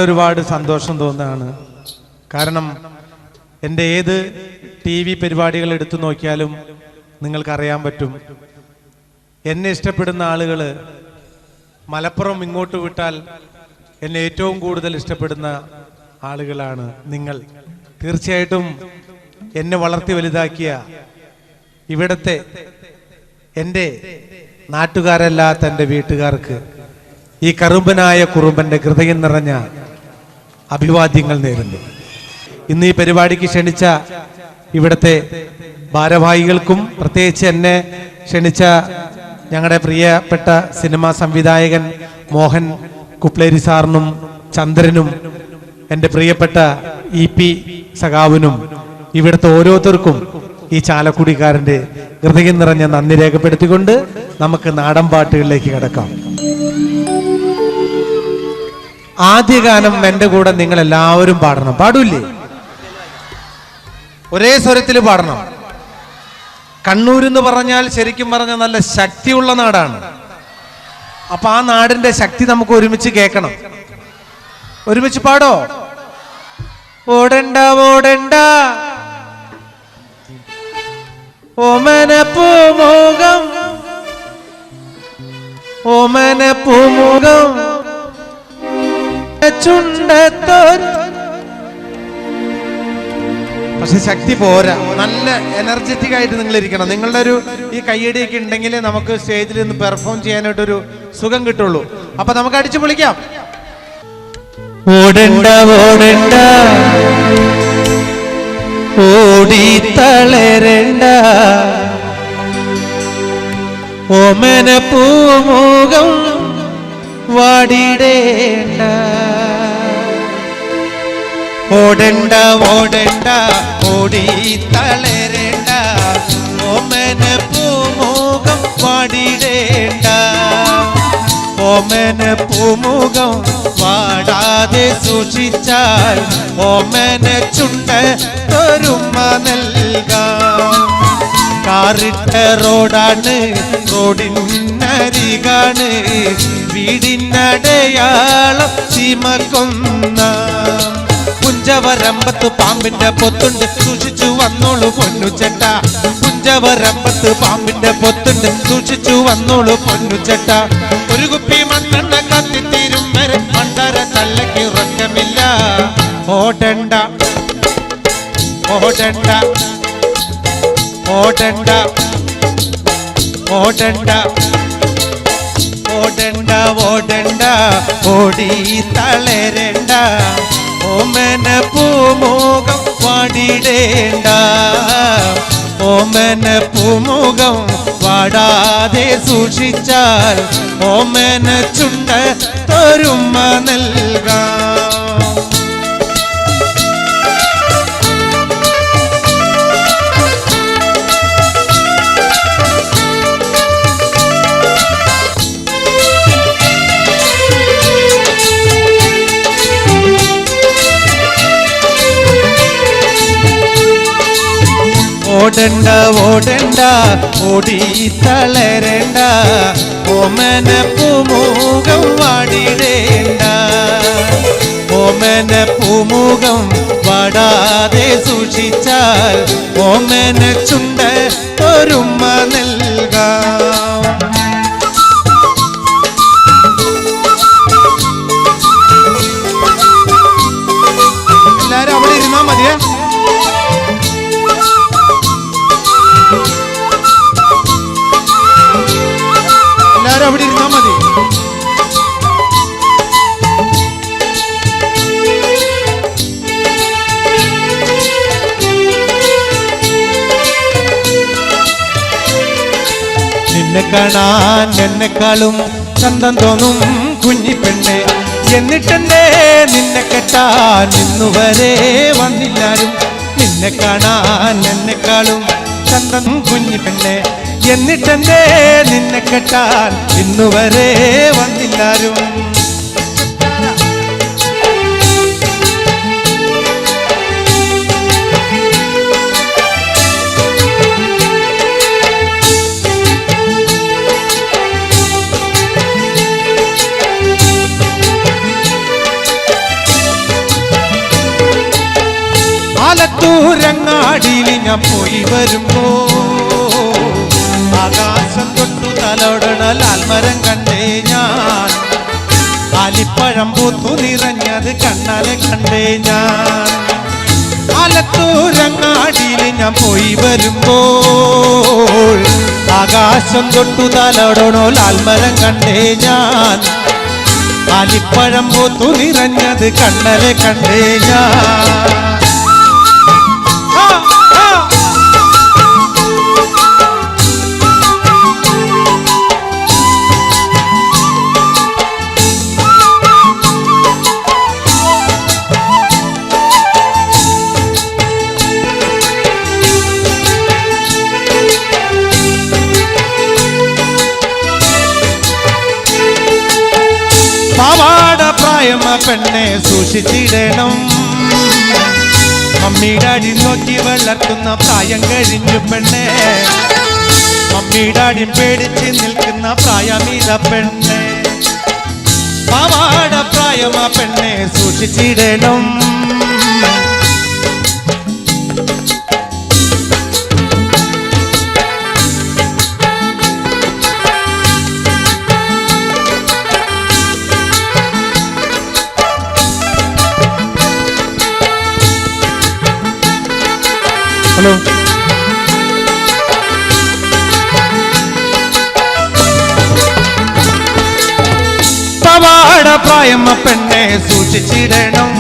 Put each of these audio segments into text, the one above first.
ഒരുപാട് സന്തോഷം തോന്നുകയാണ്. കാരണം എൻ്റെ ഏത് TV പരിപാടികൾ എടുത്തു നോക്കിയാലും നിങ്ങൾക്കറിയാൻ പറ്റും, എന്നെ ഇഷ്ടപ്പെടുന്ന ആളുകൾ മലപ്പുറം ഇങ്ങോട്ട് വിട്ടാൽ എന്നെ ഏറ്റവും കൂടുതൽ ഇഷ്ടപ്പെടുന്ന ആളുകളാണ് നിങ്ങൾ. തീർച്ചയായിട്ടും എന്നെ വളർത്തി വലുതാക്കിയ ഇവിടത്തെ എൻ്റെ നാട്ടുകാരല്ലാത്ത എൻ്റെ വീട്ടുകാർക്ക് ഈ കറുമ്പനായ കുറുമ്പന്റെ ഹൃദയം നിറഞ്ഞ അഭിവാദ്യങ്ങൾ നേരുന്നു. ഇന്ന് ഈ പരിപാടിക്ക് ക്ഷണിച്ച ഇവിടുത്തെ ഭാരവാഹികൾക്കും പ്രത്യേകിച്ച് എന്നെ ക്ഷണിച്ച ഞങ്ങളുടെ പ്രിയപ്പെട്ട സിനിമാ സംവിധായകൻ മോഹൻ കുപ്ലേരി സാറിനും ചന്ദ്രനും എൻ്റെ പ്രിയപ്പെട്ട EP സഖാവിനും ഇവിടുത്തെ ഓരോരുത്തർക്കും ഈ ചാലക്കുടിക്കാരൻ്റെ ഹൃദയം നിറഞ്ഞ നന്ദി രേഖപ്പെടുത്തിക്കൊണ്ട് നമുക്ക് നാടൻ പാട്ടുകളിലേക്ക് കിടക്കാം. ആദ്യ ഗാനം എൻ്റെ കൂടെ നിങ്ങൾ എല്ലാവരും പാടണം. പാടൂല്ലേ? ഒരേ സ്വരത്തിൽ പാടണം. കണ്ണൂർ എന്ന് പറഞ്ഞാൽ ശരിക്കും പറഞ്ഞാൽ നല്ല ശക്തിയുള്ള നാടാണ്. അപ്പൊ ആ നാടിന്റെ ശക്തി നമുക്ക് ഒരുമിച്ച് കേൾക്കണം. ഒരുമിച്ച് പാടോ? ഓടണ്ട ഓടണ്ട ഓമനപ്പൂമുഖം ഓമനപ്പൂമുഖം പക്ഷെ ശക്തി പോരാ. നല്ല എനർജറ്റിക് ആയിട്ട് നിങ്ങൾ ഇരിക്കണം. നിങ്ങളുടെ ഒരു ഈ കയ്യടിയൊക്കെ ഉണ്ടെങ്കിൽ നമുക്ക് സ്റ്റേജിൽ നിന്ന് പെർഫോം ചെയ്യാനായിട്ടൊരു സുഖം കിട്ടുള്ളൂ. അപ്പൊ നമുക്ക് അടിച്ചു പൊളിക്കാം. ഓടണ്ട ഓടണ്ട ഓടി തളരണ്ട ഓമന പൂമുഖം വാടിടേണ്ട. ഓടണ്ട ഓടണ്ട ഓടി തളരണ്ട ഓമന പൂമുഖം വാടിടേണ്ട. ഓമന പൂമുഖം വാടാതെ സൂക്ഷിച്ചാൽ ഓമന ചുണ്ട തൊരുമ നൽകാം. കാറിട്ട റോഡാണ്, റോഡിനരികാണ്, വീടിനടയാളം ചീമക്കൊന്ന. കുഞ്ചവരമ്പത്ത് പാമ്പിന്റെ പൊത്തുണ്ട്, സൂക്ഷിച്ചു വന്നോളൂ പൊന്നുചെട്ട. കുഞ്ചവരമ്പത്ത് പാമ്പിന്റെ പൊത്തുണ്ട്, സൂക്ഷിച്ചു വന്നോളൂ പൊന്നുചെട്ട. ഒരു കുപ്പി മണ്ണെണ്ണ കത്തിത്തീരും വരെ മണ്ടര തല്ലയ്ക്ക് ഉറക്കമില്ല. ഓടണ്ട ഓടണ്ട ഓടണ്ട ഓടണ്ട ഓടണ്ട ഓടണ്ട ഓടി തളരണ്ട ഓമന പൂമുഖം വാടിടേണ്ട. ഓമന പൂമുഖം വാടാതെ സൂക്ഷിച്ചാൽ ഓമന ചുണ്ട തൊരുമ നൽകാം. ഓടണ്ട ഓടണ്ട ഓടി തളരണ്ട ഓമന പൂമുഖം വാടിടേണ്ട. ഓമന പൂമുഖം വാടാതെ സൂക്ഷിച്ചാൽ ഓമന ചുണ്ട ഒരുമ നൽകാം. എല്ലാരും അവിടെ ഇരുന്നാ മതിയേ. എല്ലാരും അവിടെ ഇരുന്നാ മതി. നിന്നെ കാണാൻ എന്നെക്കാളും ചന്തം തോന്നും കുഞ്ഞിപ്പെണ്ണെ. എന്നിട്ടെന്നെ നിന്നെ കെട്ടാൻ ഇന്നുവരെ വന്നില്ലാരും. നിന്നെ കാണാൻ എന്നെക്കാളും ചന്തം കുഞ്ഞിപ്പെണ്ണെ. എന്നിട്ടെന്നെ നിന്നെ കെട്ടാൻ ഇന്നുവരെ വന്നില്ലാരും. ആലത്തൂരങ്ങാടിയിൽ ഞാൻ പോയി വരുമ്പോ ആകാശം തൊട്ടു തലോടണ ലാൽമരം കണ്ടേ ഞാൻ. ആലിപ്പഴം പൂത്തു നിറഞ്ഞത് കണ്ണാലെ കണ്ടേ ഞാൻ. ആലത്തൂരങ്ങാടിയിൽ ഞാൻ പോയി വരുമ്പോൾ ആകാശം തൊട്ടു തലോടണോ ലാൽമരം കണ്ടേ ഞാൻ. ആലിപ്പഴം പൂത്തു നിറഞ്ഞത് കണ്ണാലെ കണ്ടേ ഞാൻ. പാവാട പ്രായമ പെണ്ണെ സൂക്ഷിച്ചിടണം. മമ്മിടാടി നോക്കി വളർത്തുന്ന പ്രായം കഴിഞ്ഞു പെണ്ണെ. മമ്മിടാടി പേടിച്ച് നിൽക്കുന്ന പ്രായമീത പെണ്ണെ. പാവാട പ്രായമ പെണ്ണെ സൂക്ഷിച്ചിടണം. ഹലോ, പവാട പ്രായമ പെണ്ണെ സൂക്ഷിച്ചിടണം.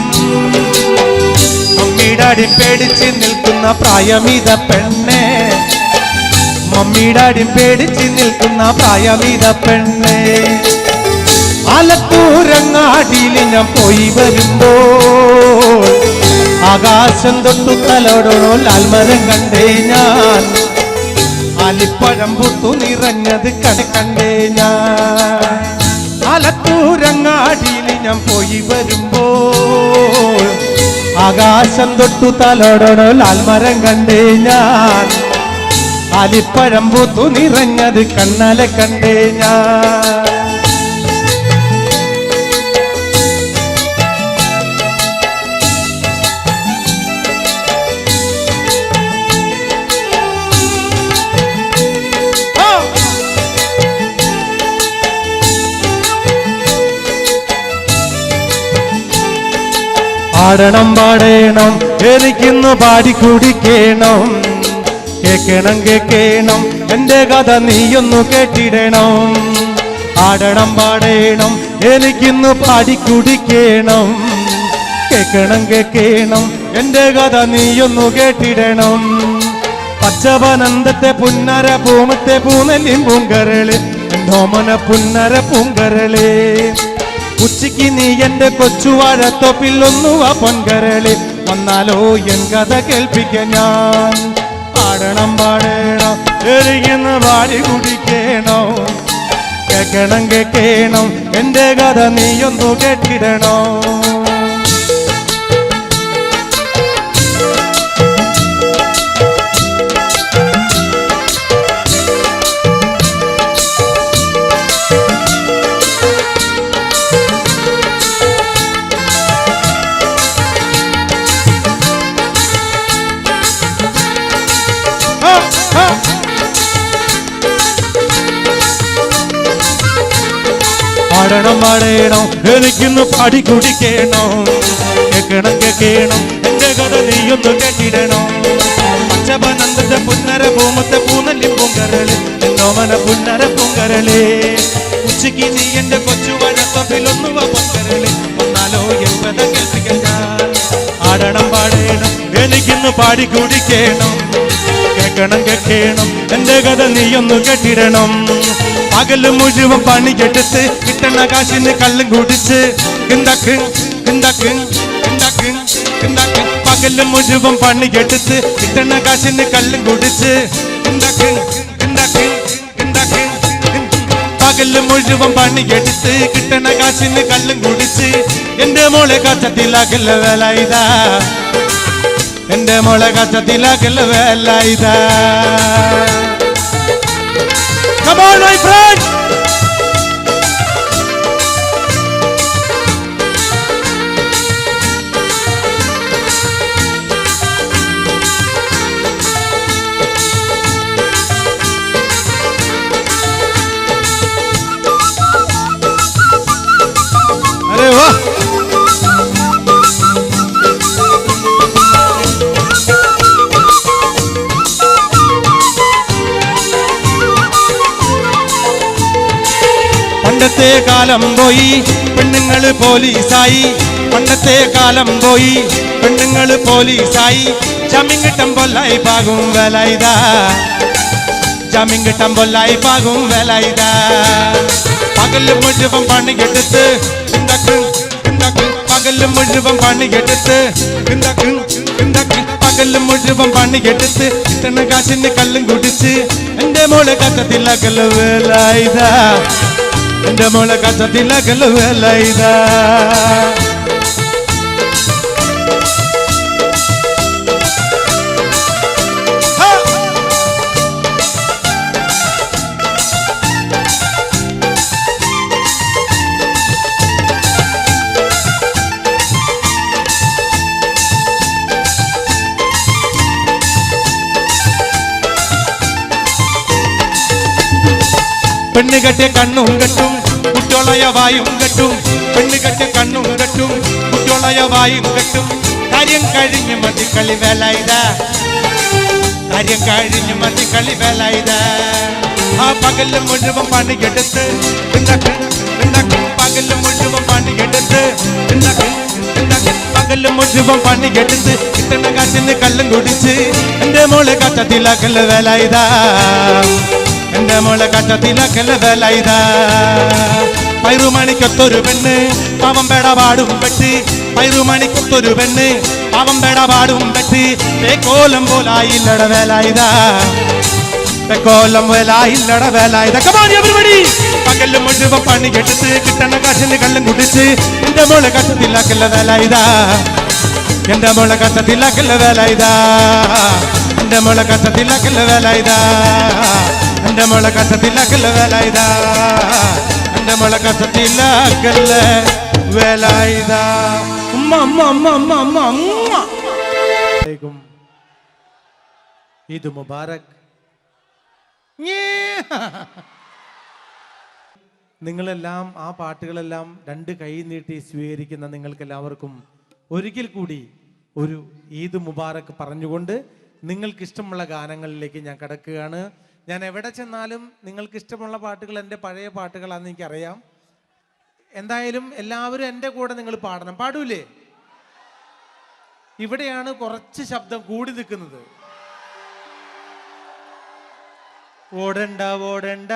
മമ്മിടാടി പേടിച്ച് നിൽക്കുന്ന പ്രായമീത പെണ്ണെ. മമ്മിടാടി പേടിച്ച് നിൽക്കുന്ന പ്രായമീത പെണ്ണെ. ആലത്തൂരങ്ങാടിയിൽ ഞാൻ പോയി വരുമ്പോൾ ആകാശം തൊട്ടു തലോടണോ ലാൽമരം കണ്ടേ ഞാൻ. ആലിപ്പഴം പൂത്തു നിറഞ്ഞത് കണ്ടേ ഞാൻ. ആലത്തൂരങ്ങാടിയിൽ ഞാൻ പോയി വരുമ്പോൾ ആകാശം തൊട്ടു തലോടണോ ലാൽമരം കണ്ടേ ഞാൻ. ആലിപ്പഴം പൂത്തു നിറഞ്ഞത് കണ്ണാലെ കണ്ടേ ഞാൻ. ആടണം പാടേണം എനിക്കിന്ന് പാടിക്കുടിക്കണം. കേക്കണം കേക്കണം എന്റെ കഥ നീയൊന്നു കേട്ടിടണം. ആടണം പാടേണം എനിക്കിന്ന് പാടിക്കുടിക്കണം. കേക്കണം കേക്കണം എന്റെ കഥ നീയൊന്നു കേട്ടിടണം. പച്ചവനന്തത്തെ പുന്നര പൂമത്തെ പൂനെല്ലിൻ പൂങ്കരള് എന്തോമന പുന്നര പൂങ്കരള്. ഉച്ചയ്ക്ക് നീ എന്റെ കൊച്ചുവാഴത്തോപ്പിൽ ഒന്നുവ പൊൻകരളി വന്നാലോ എൻ കഥ കേൾപ്പിക്കാൻ ഞാൻ. പാടണം പാടണം എരികുന്ന പാടി കുടിക്കണോ. കേക്കണം കേക്കണം എന്റെ കഥ നീയൊന്നു കേട്ടിടണോ. പാടണം പാടണം എനിക്കിന്ന് പാടി കുടിക്കണം. കേക്കണം കേക്കണം എന്റെ കഥ നീയൊന്നു കേട്ടിടണോ. പച്ചപനന്തത്തെ പുന്നര പൂമത്തെ പൂനെല്ലിൻ പൂങ്കരള് എന്നോമന പുന്നര പൂങ്കരള്. ഉച്ചയ്ക്ക് നീ എന്റെ കൊച്ചുവഴത്തൊപ്പിൽ ഒന്നുവ പൊങ്കരള് വന്നാലോ എൻ കഥ കേൾപ്പിക്കാൻ ഞാൻ. ആടണം പാടണം എനിക്കിന്ന് പാടി കുടിക്കണം. കേക്കണം കേക്കണം എന്റെ കഥ നീയൊന്നു കേട്ടിടണം. പകല് മുഴുവൻ പണിയെടുത്ത് കിട്ടണ കാശിന് കള്ളും കുടിച്ച് പകല് മുഴുവൻ പണിയെടുത്ത് കിട്ടണ കാശിന് കള്ളും കുടിച്ച് പകല് മുഴുവൻ പണിയെടുത്ത് കിട്ടണ കാശിന് കള്ളും കുടിച്ച് എന്റെ മോളെ കച്ചത്തിലാക്കല്ല വേല ഇതാ. എന്റെ മോളെ കച്ചത്തിലാക്കല്ല വേല ഇതാ. Come on, my friend! പണ്ടത്തെ കാലം പോയി പെണ്ണുങ്ങള് പോലീസായി, പണ്ടത്തെ കാലം പോയി പെണ്ണുങ്ങള് പോലീസായി. ജാമ്യം കിട്ടുമ്പോൾ ലൈഫാകും വില ഇതാ, ജാമ്യം കിട്ടുമ്പോൾ ലൈഫാകും വില ഇതാ. പകല് മുഴുവൻ പണിയെടുത്ത് പകല് മുഴുവൻ പണിയെടുത്ത് പകല് മുഴുവൻ പണിയെടുത്ത് കിട്ടണ കാശിന് കള്ളും കുടിച്ച് എന്റെ മോളെ കച്ചത്തിലാക്കല വേല ഇതാ, എന്റെ മോളെ കച്ചത്തിലാക്കല വേല ഇതാ. പെണ്ണ് കെട്ടിയ കണ്ണും കെട്ടും കുട്ടിയോളയ വായും കെട്ടും, പെണ്ണ് കെട്ടിയ കണ്ണും കെട്ടും കുട്ടിയോളയ വായും കെട്ടും. കാര്യം കഴിഞ്ഞ് മതി കളി വേല ഇതാ, കാര്യം കഴിഞ്ഞ് മതി കളി വേല ഇതാ. ആ പകല് മുഴുവൻ പണിയെടുത്ത് പകല് മുഴുവൻ പണിയെടുത്ത് പകല് മുഴുവൻ പണിയെടുത്ത് കിട്ടണ കാശിന് കള്ളും കുടിച്ച് എന്റെ മോളെ കച്ചത്തിലാക്കല വേല ഇതാ, എന്റെ മോളെ കച്ചത്തിലാക്കല വേല ഇതാ. പൈറുമണിക്കൊത്തൊരു പെണ്ണ് പാവം പേട പാടും പെട്ട്, പൈറുമണിക്കൊത്തൊരു പെണ്ണ് പാവം പേട പാടും പെട്ട്. കോലം പോലായില്ലട വേല ഇതാ, കോലം വേലായില്ലട വേല ഇതാ. പകല് മുഴുവൻ പണിയെടുത്ത് കിട്ടണ കാശിന് കള്ളും കുടിച്ച് എന്റെ മോളെ കച്ചത്തിലാക്കല വേല ഇതാ, എന്റെ മോളെ കച്ചത്തിലാക്കല വേല ഇതാ, എന്റെ മോളെ കച്ചത്തിലാക്കല വേല ഇതാ, എന്റെ മോളെ കച്ചത്തിലാക്കല വേല ഇതാ, എന്റെ മോളെ കച്ചത്തിലാക്കല വേല ഇതാ. ഈദ് മുബാറക്. നിങ്ങളെല്ലാം ആ പാട്ടുകളെല്ലാം രണ്ട് കൈ നീട്ടി സ്വീകരിക്കുന്ന നിങ്ങൾക്ക് എല്ലാവർക്കും ഒരിക്കൽ കൂടി ഒരു ഈദ് മുബാറക് പറഞ്ഞുകൊണ്ട് നിങ്ങൾക്ക് ഇഷ്ടമുള്ള ഗാനങ്ങളിലേക്ക് ഞാൻ കടക്കുകയാണ്. ഞാൻ എവിടെ ചെന്നാലും നിങ്ങൾക്ക് ഇഷ്ടമുള്ള പാട്ടുകൾ എൻ്റെ പഴയ പാട്ടുകളാണെന്ന് എനിക്കറിയാം. എന്തായാലും എല്ലാവരും എൻ്റെ കൂടെ നിങ്ങൾ പാടണം. പാടൂലേ? ഇവിടെയാണ് കുറച്ച് ശബ്ദം കൂടി നിൽക്കുന്നത്. ഓടണ്ട ഓടണ്ട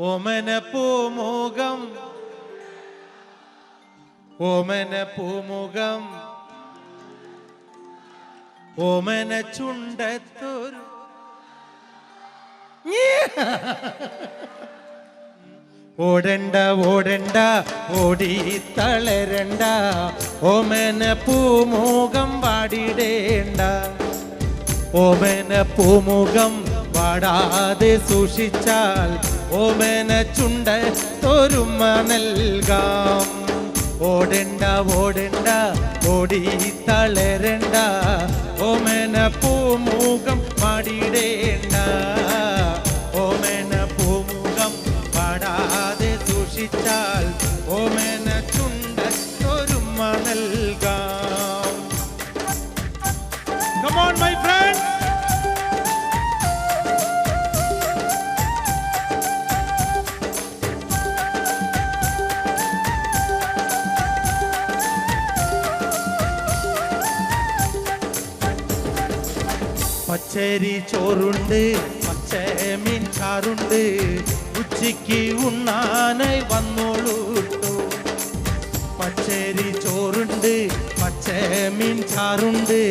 ഓമന പൂമുഖം, ഓമന പൂമുഖം, ഓമന ചുണ്ടത്തൊരു ഓടണ്ട ഓടണ്ട ഓടി തളരണ്ട, ഓമന പൂമുഖം വാടിടേണ്ട, ഓമന പൂമുഖം വാടാതെ സൂക്ഷിച്ചാൽ ഓമന ചുണ്ടത്തൊരുമ നൽകാം. ഓടണ്ട ഓടണ്ട ഓടി തളരണ്ട, ഓമന പൂമുഖം വാടിടേണ്ട, ഓമന പൂമുഖം വാടാതെ സൂക്ഷിച്ചാൽ ഓമന ചുണ്ടത്തൊരുമ നൽകാം. Come on my friends. പച്ചരി ചോറുണ്ട് പച്ചമീൻ ചാറുണ്ട്, ഉച്ചയ്ക്ക് ഉണ്ണാനായി വന്നോളൂട്ടോ. പച്ചരി ചോറുണ്ട് പച്ചമീൻ ചാറുണ്ട്,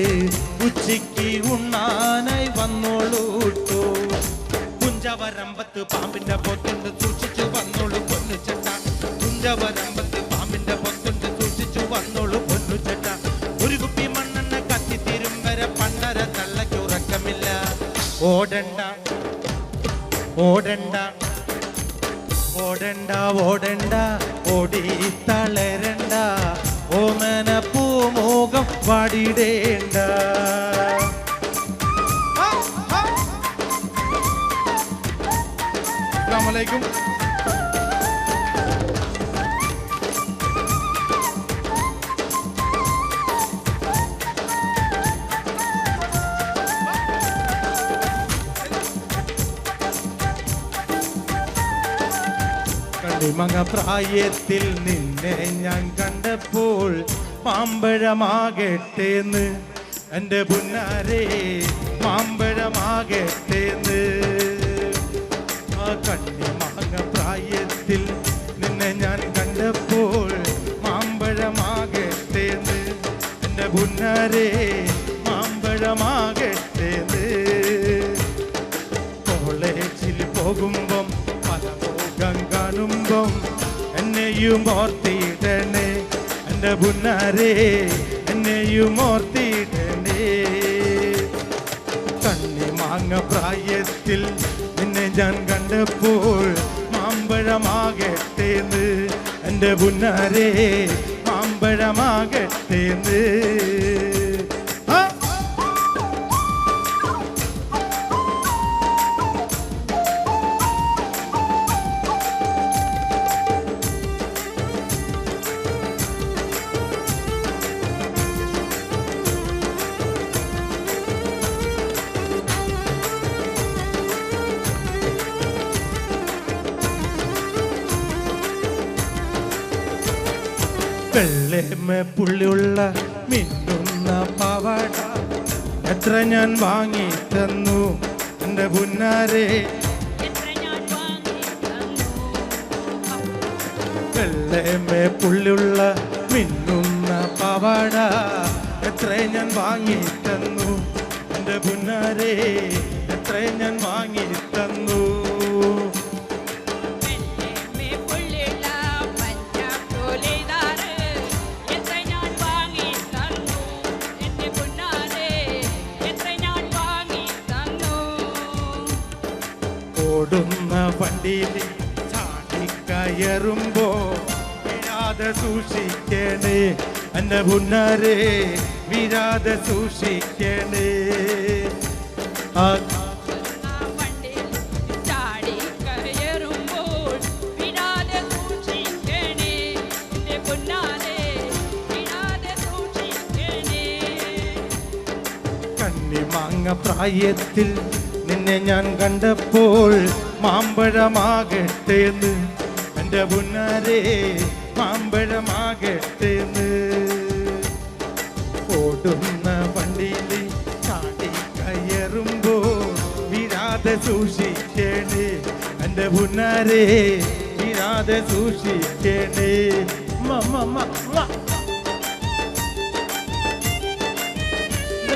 ഉച്ചയ്ക്ക് ഉണ്ണാനായി വന്നോളൂട്ടോ. കുഞ്ചവരമ്പത്ത് പാമ്പിന്റെ പൊത്തുണ്ട് സൂക്ഷിച്ചു വന്നോളൂ പൊന്നു ചേട്ട, കുഞ്ചവരമ്പത്ത് പാമ്പിന്റെ പൊത്തുണ്ട് സൂക്ഷിച്ചു വന്നോളൂ പൊന്നു ചേട്ട. ഒരു കുപ്പി മണ്ണെണ്ണ കത്തിത്തീരും വരെ പണ്ടര തള്ളക്കുറക്കമില്ല. ഓടണ്ട ഓടണ്ട ഓടണ്ട ഓടണ്ട ഓടി തളരണ്ട, ഓമന പൂമുഖം വാടിടേണ്ട. അസ്സലാമു അലൈക്കും. കണ്ണിമങ്ങ പ്രായത്തിൽ നിന്നെ ഞാൻ കണ്ടപ്പോൾ മാമ്പഴമാകട്ടേന്ന് എൻ്റെ പുന്നാരേ മാമ്പഴമാകട്ടേന്ന്. ആ കണ്ണിമങ്ങ പ്രായത്തിൽ നിന്നെ ഞാൻ കണ്ടപ്പോൾ മാമ്പഴമാകട്ടേന്ന് എൻ്റെ പുന്നാരേ മാമ്പഴമാകട്ടേന്ന്. കോളേജിൽ പോകുമ്പം പല മുഖം കാണുമ്പം എന്നെയും ഓർത്തിയിടണേ എൻ്റെ പുന്നാരേ എന്നെയും ഓർത്തിയിടണേ. കണ്ണിമാങ്ങ പ്രായത്തിൽ നിന്നെ ഞാൻ കണ്ടപ്പോൾ മാമ്പഴമാകട്ടേന്ന് എൻ്റെ പുന്നാരേ മാമ്പഴമാകട്ടേന്ന്. വെള്ളേമ പുള്ളിയുള്ള മിന്നുന്ന പാവാട എത്ര ഞാൻ വാങ്ങി തന്നു എൻ്റെ പുന്നാരേ. വെള്ളേമ പുള്ളിയുള്ള മിന്നുന്ന പാവാട എത്ര ഞാൻ വാങ്ങി തന്നു എൻ്റെ പുന്നാരേ എത്ര ഞാൻ വാങ്ങി തന്നു. ഓടുന്ന വണ്ടിയിൽ ചാടിക്കയറുമ്പോ വീഴാതെ സൂക്ഷിക്കണേ എൻ്റെ പുന്നാരേ വീഴാതെ സൂക്ഷിക്കണേ. ആ കണ്ണിമാങ്ങ പ്രായത്തിൽ നിന്നെ ഞാൻ കണ്ടപ്പോൾ മാമ്പഴമാകട്ടേന്ന് എൻ്റെ പുന്നാരേ മാമ്പഴമാകട്ടേന്ന്. ഓടുന്ന വണ്ടിയിൽ ചാടി കയറുമ്പോ വീഴാതെ സൂക്ഷിക്കണേ എൻ്റെ പുന്നാരേ വീഴാതെ സൂക്ഷിക്കണേ.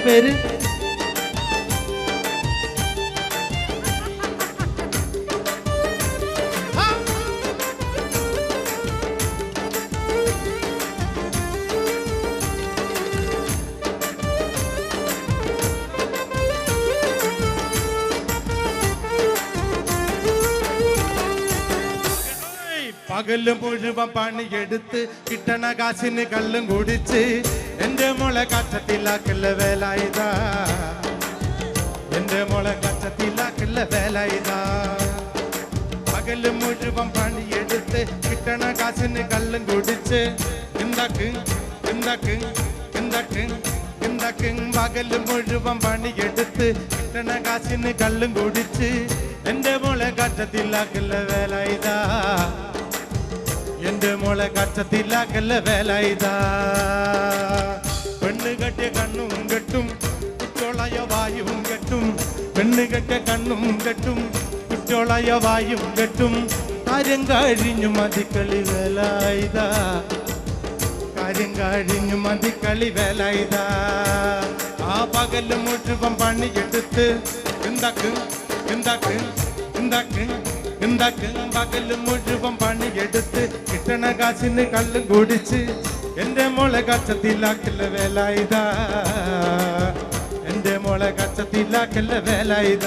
പേര് പകല് മുഴുവൻ പണിയെടുത്ത് കിട്ടണ കാശിന് കള്ളും കുടിച്ച് എൻ്റെ മോളെ കച്ചത്തിലാക്കല്ല വേലായുധ എൻ്റെ മോളെ കച്ചത്തിലാക്കല്ല വേലായുധ. പകല് മുഴുവൻ പണിയെടുത്ത് കിട്ടണ കാശിന് കള്ളും കുടിച്ച് എന്താക്ക് എന്താക്ക് എന്താക്ക് എന്താക്ക്. പകല് മുഴുവൻ പണിയെടുത്ത് കിട്ടണ കാശിന് കള്ളും കുടിച്ച് എൻ്റെ മോളെ കച്ചത്തിലാക്കല്ല വേലായുധ എൻ്റെ മോളെ കച്ചത്തിലാക്കല്ല വേലായുധ. പെണ്ണ് കെട്ടിയ കണ്ണും കെട്ടും കുറ്റോളായ വായും കെട്ടും പെണ്ണ് കെട്ടിയ കണ്ണും കെട്ടും കുറ്റോളായ വായും കെട്ടും. കാര്യം കഴിഞ്ഞു മതിക്കളി വേലായുധ കാര്യം കഴിഞ്ഞു മതിക്കളി വേലായുധ. ആ പകല് മുഴുവൻ പണിയെടുത്ത് എന്താക്ക് എന്താക്ക് എന്താക്ക് എന്താക്ക്. പകല് മുഴുവൻ പണിയെടുത്ത് കിട്ടണ കാശിന് കള്ളും കുടിച്ച് എൻ്റെ മോളെ കച്ചത്തിലാക്കല്ല വേലായുധ എൻ്റെ മോളെ കച്ചത്തിലാക്കല്ല വേലായുധ.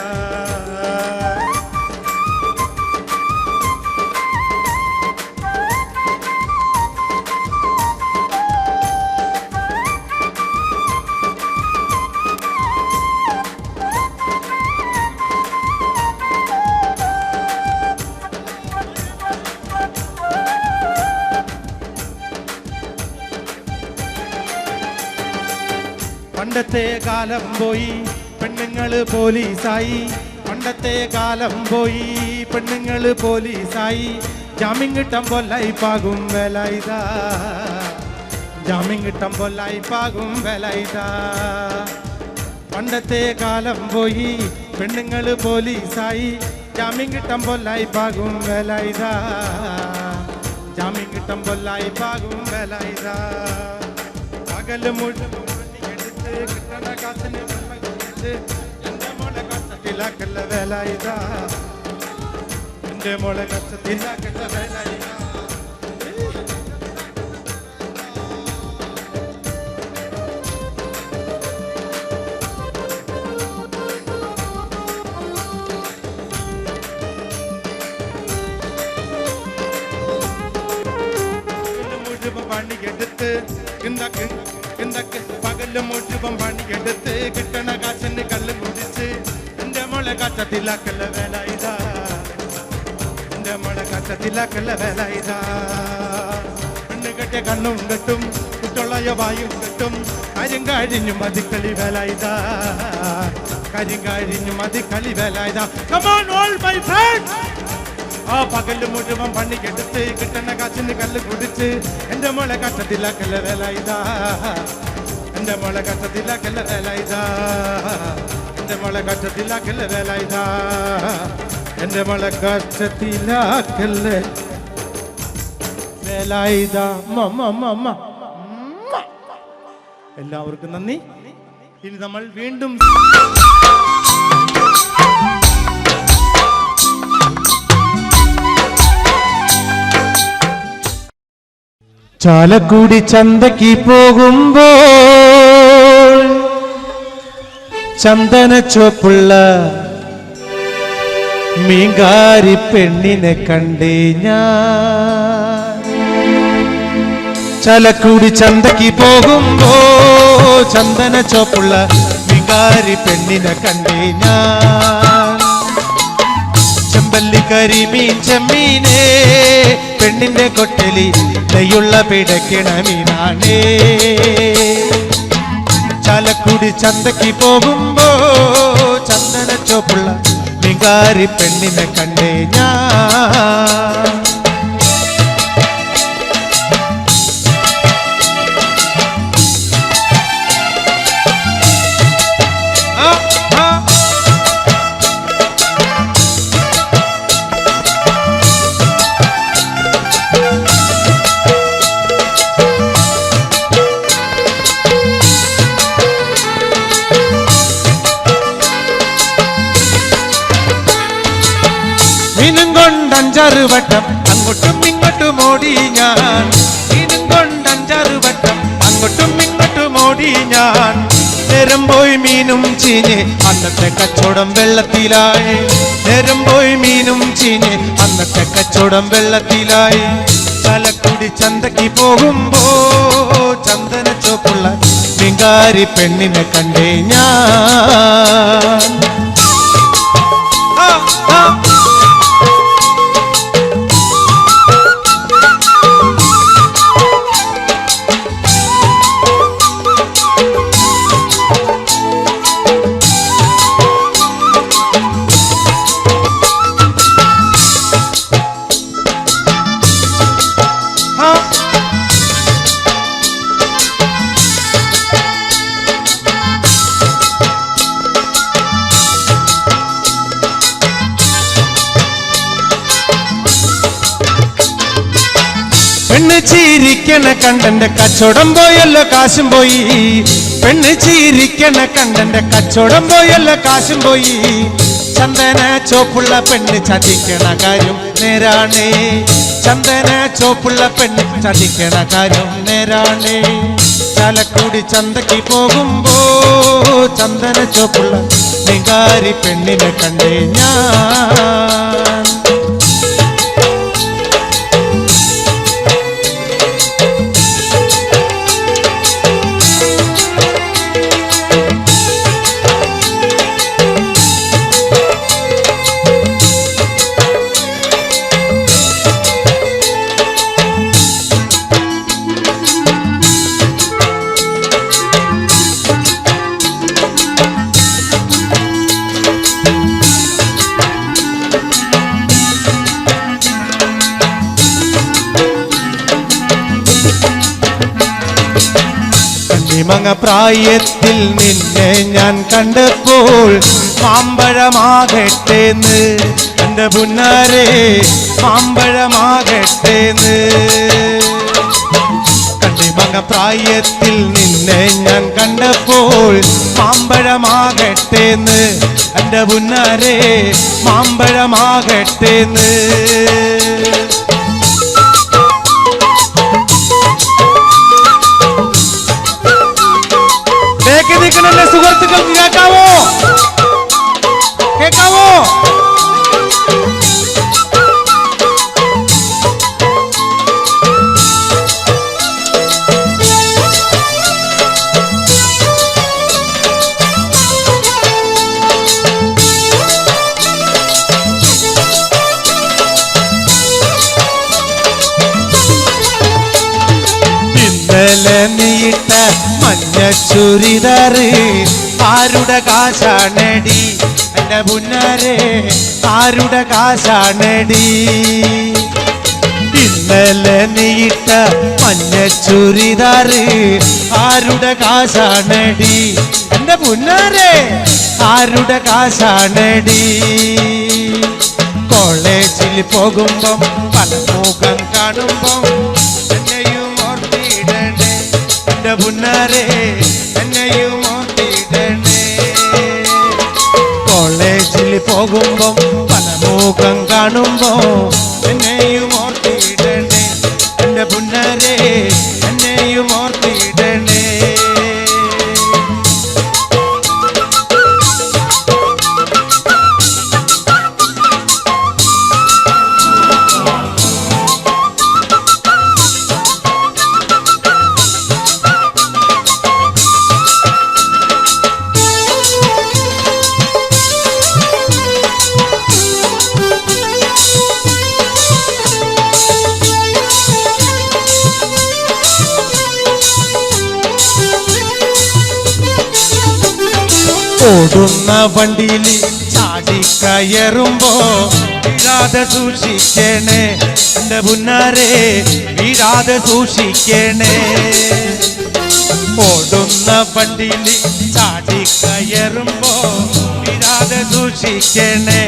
പണ്ടത്തെ കാലം പോയി പെണ്ണുങ്ങള് പോലീസായി പണ്ടത്തെ കാലം പോയി പെണ്ണുങ്ങള് പോലീസായി ജാമ്യം കിട്ടുമ്പോൾ ലൈഫാകും വില ഇതാ, ജാമ്യം കിട്ടുമ്പോൾ ലൈഫാകും വില ഇതാ. പണ്ടത്തെ കാലം പോയി പെണ്ണുങ്ങൾ പോലീസായി, ജാമ്യം കിട്ടുമ്പോൾ ലൈഫാകും വില ഇതാ, ജാമ്യം കിട്ടുമ്പോൾ ലൈഫാകും വില ഇതാ. പകല് മുഴുവൻ എടുത്ത് കിട്ടണ കാശിന് എന്റെ മോളെ കഷ്ടത്തിലാക്കല്ല വില ഇതാ, എന്റെ മോളെ കഷ്ടത്തിലാക്കല്ല വില ഇതാ. പണിയെടുത്ത് പകല് മുഴുവൻ പണിയെടുത്ത് കിട്ടണ കാശിന് കല്ല് കുടിച്ച് എന്റെ മോളെ കഷ്ടത്തിലാക്കല്ല വേല ഇതാ, എന്റെ മോളെ കഷ്ടത്തിലാക്കല്ല വേല ഇതാ. പെണ്ണ് കെട്ടിയ കണ്ണും കെട്ടും കുട്ടുള്ളയ വായും കെട്ടും കാര്യം കഴിഞ്ഞു മതിക്കളി വേല ഇതാ, കാര്യം കഴിഞ്ഞു മതിക്കളി വേല ഇതാ. Come on all my friends. ആ പകല് മുഴുവൻ പണിക്കെടുത്ത് കിട്ടണ കാശിന് കല്ല് കുടിച്ച് എന്റെ മോളെ കഷ്ടത്തിലാക്കല്ല വേല ഇതാ, എന്റെ മോളെ കഷ്ടത്തിലാക്കല്ല വേല ഇതാ, എന്റെ മോളെ കഷ്ടത്തിലാക്കല്ല വേല ഇതാ, എന്റെ മോളെ കഷ്ടത്തിലാക്കല്ല വേല ഇതാ. എല്ലാവർക്കും നന്ദി. ഇനി നമ്മൾ വീണ്ടും ചാലക്കുടി ചന്തയ്ക്ക് പോകുമ്പോൾ ചന്ദന ചുവപ്പുള്ള മീങ്കാരി പെണ്ണിനെ കണ്ടേ ഞാൻ. ചാലക്കുടി ചന്തയ്ക്ക് പോകുമ്പോ ചന്ദന ചുവപ്പുള്ള മീങ്കാരി പെണ്ണിനെ കണ്ടേ ഞാൻ. ചെമ്പല്ലി കരിമീൻ ചെമ്മീനേ പെണ്ണിന്റെ കൊട്ടലി നെയ്യുള്ള പിടയ്ക്കണ മീനാണേ. ചാലക്കുടി ചന്തയ്ക്ക് പോകുമ്പോ ചന്ദന ചോപ്പുള്ള മീങ്കാരി പെണ്ണിനെ കണ്ടേ ഞാൻ. മീനും കൊണ്ട് 5-6 വട്ടം അങ്ങോട്ടും ഇങ്ങോട്ടും ഓടി ഞാൻ, മീനും കൊണ്ട് 5-6 വട്ടം അങ്ങോട്ടും ഇങ്ങോട്ടും ഓടി ഞാൻ. നേരം പോയി മീനും ചീഞ്ഞ് അന്നത്തെ കച്ചവടം വെള്ളത്തിലായി, നേരം പോയി മീനും ചീഞ്ഞ് അന്നത്തെ കച്ചവടം വെള്ളത്തിലായി. ചാലക്കുടി ചന്തയ്ക്ക് പോകുമ്പോ ചന്ദന ചോപ്പുള്ള മീങ്കാരി പെണ്ണിനെ കണ്ടേ ഞാൻ. പെണ്ണ് ചീരിക്കണ കണ്ടന്റെ കച്ചവടം പോയല്ലോ കാശും പോയി, പെണ്ണ് ചീരിക്കണ കണ്ടന്റെ കച്ചവടം പോയല്ലോ കാശും പോയി. ചന്ദന ചോപ്പുള്ള പെണ്ണ് ചതിക്കണ കാര്യം നേരാണേ, ചന്ദന ചോപ്പുള്ള പെണ്ണ് ചതിക്കണ കാര്യം നേരാണേ. ചാലക്കുടി ചന്തയ്ക്ക് പോകുമ്പോ ചന്ദന ചോപ്പുള്ള മീങ്കാരി പെണ്ണിനെ കണ്ടേ ഞാൻ. കണ്ണിമങ്ങ പ്രായത്തിൽ നിന്നെ ഞാൻ കണ്ടപ്പോൾ മാമ്പഴമാകട്ടേന്ന് എന്റെ പുന്നാരെ മാമ്പഴമാകട്ടേന്ന് കണ്ണിമങ്ങ പ്രായത്തിൽ നിന്നെ ഞാൻ കണ്ടപ്പോൾ മാമ്പഴമാകട്ടേന്ന് എന്റെ പുന്നാരെ മാമ്പഴമാകട്ടേന്ന് നിൽക്കണല്ലേ സുഹൃത്തുക്കൾക്ക് കേൾക്കാവോ കേൾക്കാവോ ഇന്നലെ നീട്ട മഞ്ഞ ചുരിദാറ് ആരുടെ കാശാണടി എന്റെ പുന്നാരെ ആരുടെ കാശാണടി ഇന്നലെ നീട്ട മഞ്ഞ ചുരിദാറ് ആരുടെ കാശാണടി എന്റെ പുന്നാരെ ആരുടെ കാശാണടി കോളേജിൽ പോകുമ്പം പല മുഖം കാണുമ്പം എന്നെയും ഓർത്തിടണേ എന്റെ പുന്നാരെ എന്നെയും ഓർത്തിടണേ കോളേജിൽ പോകുമ്പം പല മുഖം കാണുമ്പോ എന്നെയും ഓർത്തിടണേ എന്റെ പുന്നാരെ എന്നെയും ഓർത്തിടണേ ഓടുന്ന വണ്ടിയിൽ ചാടിക്കയറുമ്പോ വീഴാതെ സൂക്ഷിക്കണേ എന്റെ പുന്നാരെ വീഴാതെ സൂക്ഷിക്കണേ ഓടുന്ന വണ്ടിയിൽ ചാടിക്കയറുമ്പോ വീഴാതെ സൂക്ഷിക്കണേ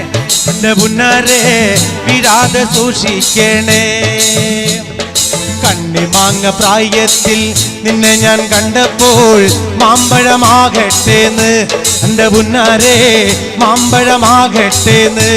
എന്റെ പുന്നാരെ വീഴാതെ സൂക്ഷിക്കണേ കണ്ണിമാങ്ങ പ്രായത്തിൽ നിന്നെ ഞാൻ കണ്ടപ്പോൾ മാമ്പഴമാകട്ടേന്ന് എന്റെ പുന്നാരെ മാമ്പഴമാകട്ടേന്ന്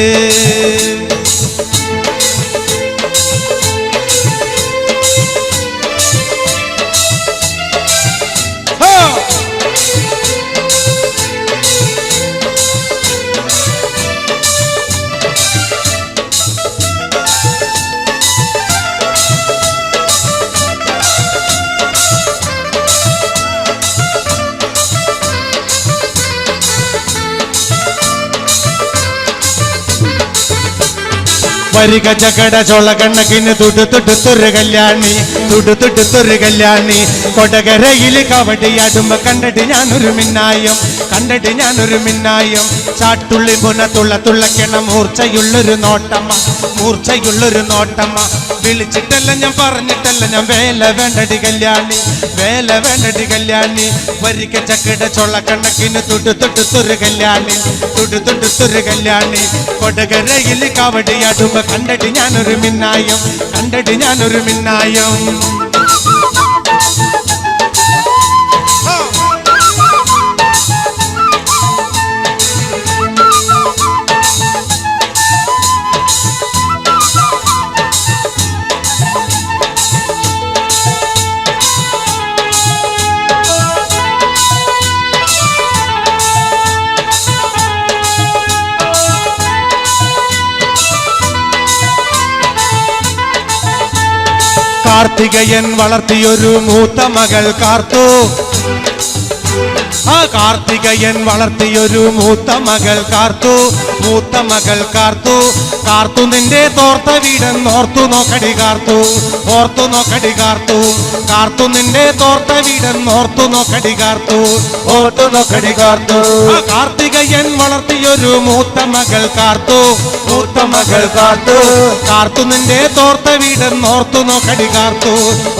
വരിക ചകട ചോള കണ്ണക്കിന് തുടുത്തുടുത്തൊരു കല്യാണി തുടുത്തുടുത്തൊരു കല്യാണി കൊടകരയിൽ കവടിയാടുമ്പോ കണ്ടിട്ട് ഞാനൊരു മിന്നായം കണ്ടിട്ട് ഞാനൊരു മിന്നായം ചാട്ടുള്ളി പുന തുള്ളക്കണ മൂർച്ചയുള്ളൊരു നോട്ടമ്മ മൂർച്ചയുള്ളൊരു നോട്ടമ്മ വിളിച്ചിട്ടല്ല ഞാൻ പറഞ്ഞിട്ടല്ല ഞാൻ വേല വേണ്ടടി കല്യാണി വേല വേണ്ടടി കല്യാണി വരിക ചക്കട ചോള കണ്ണക്കിന് തുടുത്തുടുത്തൊരു കല്യാണി തുടുത്തുടുത്തൊരു കല്യാണി കൊടകരയിൽ കവടിയാടുമ്പോ കണ്ടിട്ട് ഞാനൊരു മിന്നായം കണ്ടിട്ട് ഞാനൊരു മിന്നായം കാർത്തികയൻ വളർത്തിയൊരു മൂത്ത മകൾ കാർത്തു ആ കാർത്തികയൻ വളർത്തിയൊരു മൂത്ത മകൾ കാർത്തു മൂത്ത മകൾ കാർത്തു കാർത്തു നിന്റെ തോർത്ത വീടെന്നോർത്തു നോക്കടി കാർത്തു ഓർത്തു നോക്കടി കാർത്തു കാർത്തു നിന്റെ തോർത്ത വീടെന്നോർത്തു നോക്കടി കാർത്തു ഓർത്തു നോക്കടി കാർത്തു ആ കാർത്തികയൻ വളർത്തിയൊരു മൂത്ത മകൾ കാർത്തു മൂത്ത മകൾ കാർത്തു കാർത്തു നിന്റെ തോർത്ത വീടെന്നോർത്തു നോക്കടി കാർത്തു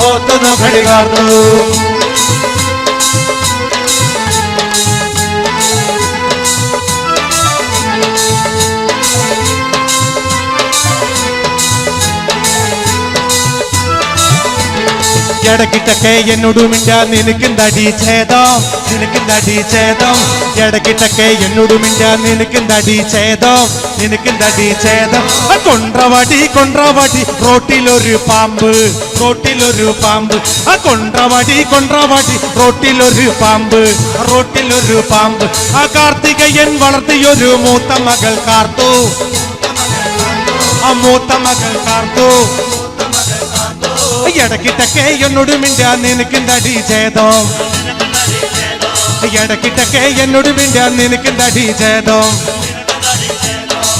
ഓർത്തു നോക്കടി കാർത്തു ഇടക്കിട്ടൊക്കെ എന്നോട് മിണ്ടാ നിനക്കെന്താടി ഛേദം, നിനക്കെന്താടി ഛേദം, ഇടക്കിട്ടൊക്കെ എന്നോട് മിണ്ടാ നിനക്കെന്താടി ഛേദം, നിനക്കെന്താടി ഛേദം. കൊണ്ട്രവടി കൊണ്ട്രവടി റോട്ടിലൊരു പാമ്പ്, റോട്ടിലൊരു പാമ്പ്. കൊണ്ട്രവടി കൊണ്ട്രവടി റോട്ടിലൊരു പാമ്പ്, റോട്ടിലൊരു പാമ്പ്. കാർത്തികയൻ വളർത്തിയൊരു മൂത്ത മകൾ കാർത്തു, മൂത്ത മകൾ കാർത്തു. ഇടക്കിട്ടൊക്കെ എന്നോട് മിണ്ടാ നിനക്കെന്താടി ഛേദം, ഇടക്കിട്ടൊക്കെ എന്നോട് മിണ്ടാ നിനക്കെന്താടി ഛേദം.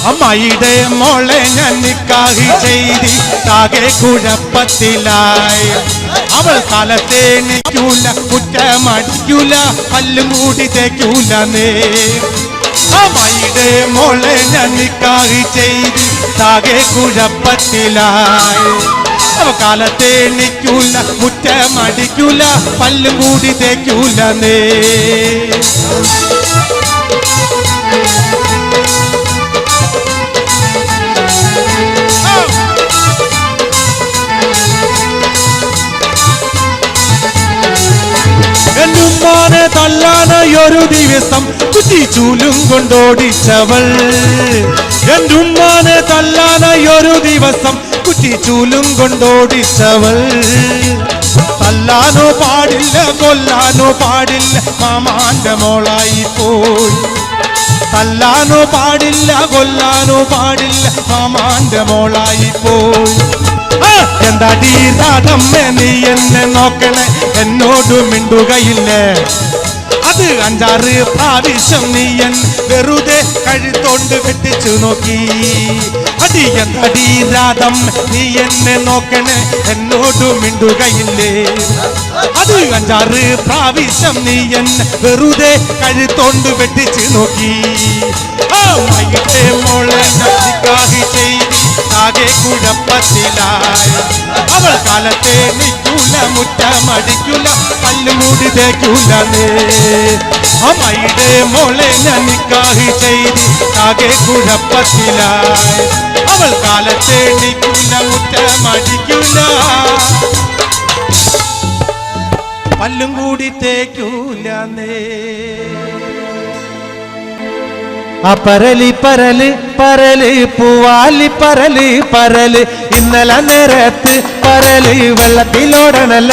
അമ്മായിയുടെ മോളെ ഞാൻ നിക്കാഹി ചെയ്തി താകെ കുഴപ്പത്തിലായി. അവൾ കാലത്തെ എണീക്കൂല, കുറ്റമടിക്കൂല, പല്ലും കൂടി തേക്കൂല നേ. അമ്മായിയുടെ മോളെ ഞാൻ നിക്കാഹി ചെയ്തി താകെ കുഴപ്പത്തിലായി. അവ കാലത്തെ എണീക്കൂല, കുറ്റമടിക്കൂല, പല്ലും കൂടി തേക്കൂല നേ. എന്നുമ്മാനെ തല്ലാനൊരു ദിവസം കുറ്റിച്ചൂലും കൊണ്ടോടിച്ചവൾ, എന്നുമ്മാനെ തല്ലാനൊരു ദിവസം കുറ്റിച്ചൂലും കൊണ്ടോടിച്ചവൾ. തല്ലാനോ പാടില്ല, കൊല്ലാനോ പാടില്ല, മാമാന്റെ മോളായി പോയി. തല്ലാനോ പാടില്ല, കൊല്ലാനോ പാടില്ല, മാമാന്റെ മോളായി പോയി. എന്താടി രാധമ്മേ നീ എന്നെ നോക്കണേ, എന്നോട് മിണ്ടുകയില്ലേ. അത് 5-6 പ്രാവശ്യം നീ എൻ വെറുതെ കഴുത്തോണ്ട് വെട്ടിച്ചു നോക്കി. അടി എന്താടി രാധമ്മ നീ എന്നെ നോക്കണേ, എന്നോട് മിണ്ടുകയില്ലേ. അത് 5-6 പ്രാവശ്യം നീ എന്നെ വെറുതെ കഴുത്തോണ്ട് വെട്ടിച്ചു നോക്കി. വൈകിട്ടേ മോളെ നിക്കാഹി ചെയ്ത് ആകെ കുഴപ്പത്തിലായി. അവൾ കാലത്തെ നിൽക്കൂല, മുറ്റമടിക്കൂല, പല്ലുമൂടി തേക്കൂല നേ. അമ്മയുടെ മോളെ ഞാൻ നിക്കാഹി ചെയ്ത് ആകെ കുഴപ്പത്തിലായി. അവൾ കാലത്തെ നിൽക്കൂല, മുറ്റമടിക്കൂല, പല്ലും കൂടി തേക്കൂല നേ. പരലി പരല് പരല് പൂവാലി പരല് പരല്. ഇന്നലെ നേരത്ത് പരല് വെള്ളത്തിലോടണല്ല.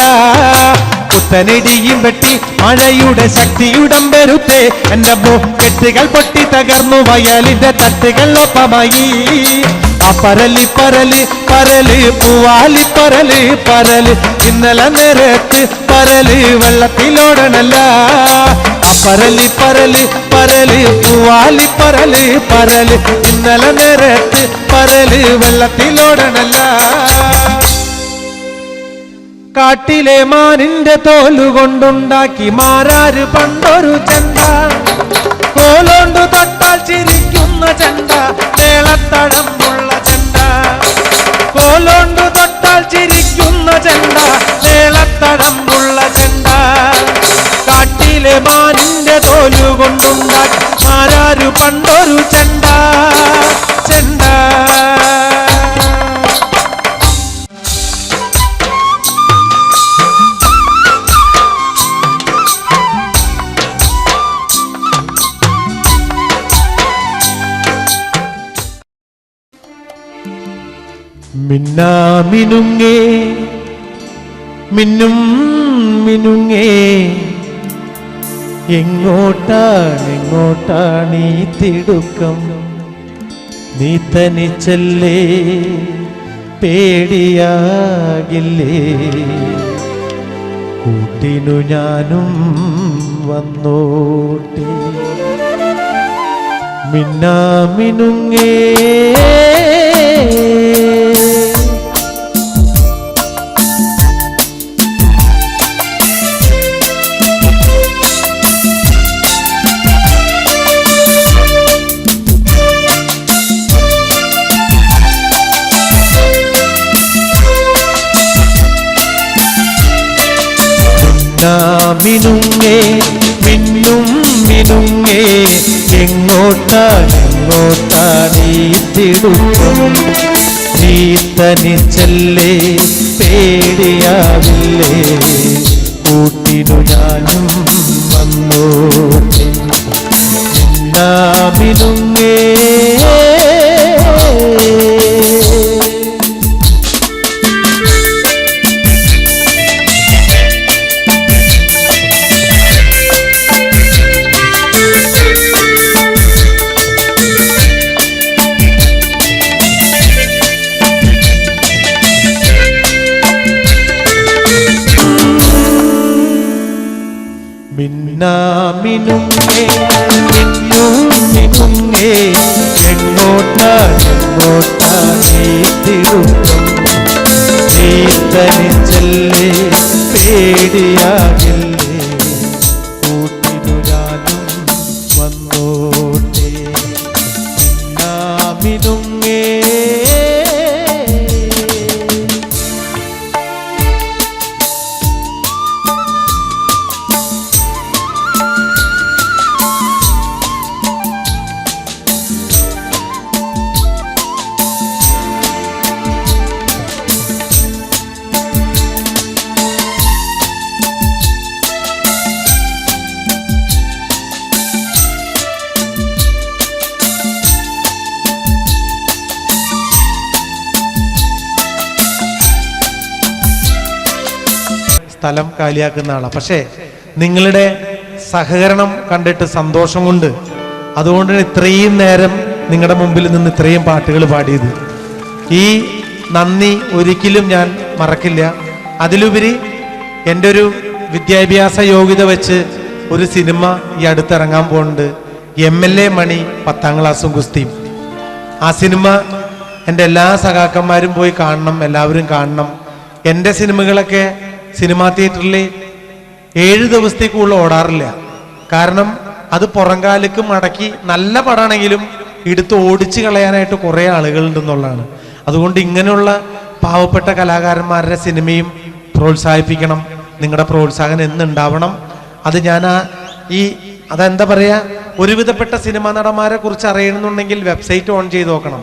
പുത്തനിടിയും വെട്ടി മഴയുടെ ശക്തിയുടം വരുത്തേ. എന്റെ കെട്ടുകൾ പൊട്ടി തകർന്നു വയലിന്റെ തട്ടുകൾ ഒപ്പമായി. പരലി പരല് പരല് പൂവാലി പരല് പരല്. ഇന്നലെ നേരത്ത് പരല് വെള്ളത്തിലോടണല്ല. പരലി പരല് പരല് പൂവാലി പരല് പരല്. ഇന്നലെ നേരത്ത് പരല് വെള്ളത്തിലോടണല്ല. കാട്ടിലെ മാനിന്റെ തോലുകൊണ്ടുണ്ടാക്കി മാരാര് പണ്ടൊരു ചെണ്ട. കോലോണ്ടു തൊട്ടാൽ ചിരിക്കുന്ന ചെണ്ട, മേളത്തടമ്പുള്ള ചെണ്ട. കോലോണ്ടു തൊട്ടാൽ ചിരിക്കുന്ന ചെണ്ട, മേളത്തടമ്പുള്ള ചെണ്ട. കാട്ടിലെ മാനിന്റെ തോലുകൊണ്ടുണ്ടാക്കി മാരാര് പണ്ടൊരു ചെണ്ട, ചെണ്ട. മിന്നാമിനുങ്ങേ മിന്നും മിനുങ്ങേ, എങ്ങോട്ടാണ് ഈ തിടുക്കം? നീ തനിച്ചല്ലേ, പേടിയാകില്ലേ? കൂട്ടിനു ഞാനും വന്നോട്ടെ. മിന്നാമിനുങ്ങേ മിനുങ്ങേ മിന്നും മിനുങ്ങേ, എങ്ങോട്ടാണ് ഈ തിടുക്കം? നീ തനിച്ചല്ലേ, പേടിയാവില്ലേ കൂട്ടിനു ഞാനും വന്നോട്ടെ മിന്നുങ്ങേ മിന്നുങ്ങേ മിന്നുങ്ങേ എങ്ങോട്ടാ നീത്തിടും നീത്തനിച്ചല്ലേ പേടിയാകില്ലേ കൂട്ടിനു ഞാനും വന്നോട്ടെ മിന്നുങ്ങേ സ്ഥലം കാലിയാക്കുന്ന ആളാണ്. പക്ഷേ നിങ്ങളുടെ സഹകരണം കണ്ടിട്ട് സന്തോഷം കൊണ്ട് അതുകൊണ്ട് ഇത്രയും നേരം നിങ്ങളുടെ മുമ്പിൽ നിന്ന് ഇത്രയും പാട്ടുകൾ പാടിയത്. ഈ നന്ദി ഒരിക്കലും ഞാൻ മറക്കില്ല. അതിലുപരി എൻ്റെ ഒരു വിദ്യാഭ്യാസ യോഗ്യത വെച്ച് ഒരു സിനിമ ഈ അടുത്തിറങ്ങാൻ പോകുന്നുണ്ട്. MLA മണി 10ാം ക്ലാസ്സും ഗുസ്തിയും. ആ സിനിമ എൻ്റെ എല്ലാ സഖാക്കന്മാരും പോയി കാണണം, എല്ലാവരും കാണണം. എൻ്റെ സിനിമകളൊക്കെ സിനിമാ തിയേറ്ററിൽ 7 ദിവസത്തേക്കുള്ള ഓടാറില്ല. കാരണം അത് പുറംകാലിക്ക് മടക്കി നല്ല പടമാണെങ്കിലും എടുത്ത് ഓടിച്ചു കളയാനായിട്ട് കുറേ ആളുകളുണ്ടെന്നുള്ളതാണ്. അതുകൊണ്ട് ഇങ്ങനെയുള്ള പാവപ്പെട്ട കലാകാരന്മാരുടെ സിനിമയും പ്രോത്സാഹിപ്പിക്കണം. നിങ്ങളുടെ പ്രോത്സാഹനം എന്നുണ്ടാവണം. അത് ഞാൻ അതെന്താ പറയുക, ഒരുവിധപ്പെട്ട സിനിമാ നടന്മാരെ കുറിച്ച് അറിയണമെന്നുണ്ടെങ്കിൽ വെബ്സൈറ്റ് ഓൺ ചെയ്ത് നോക്കണം.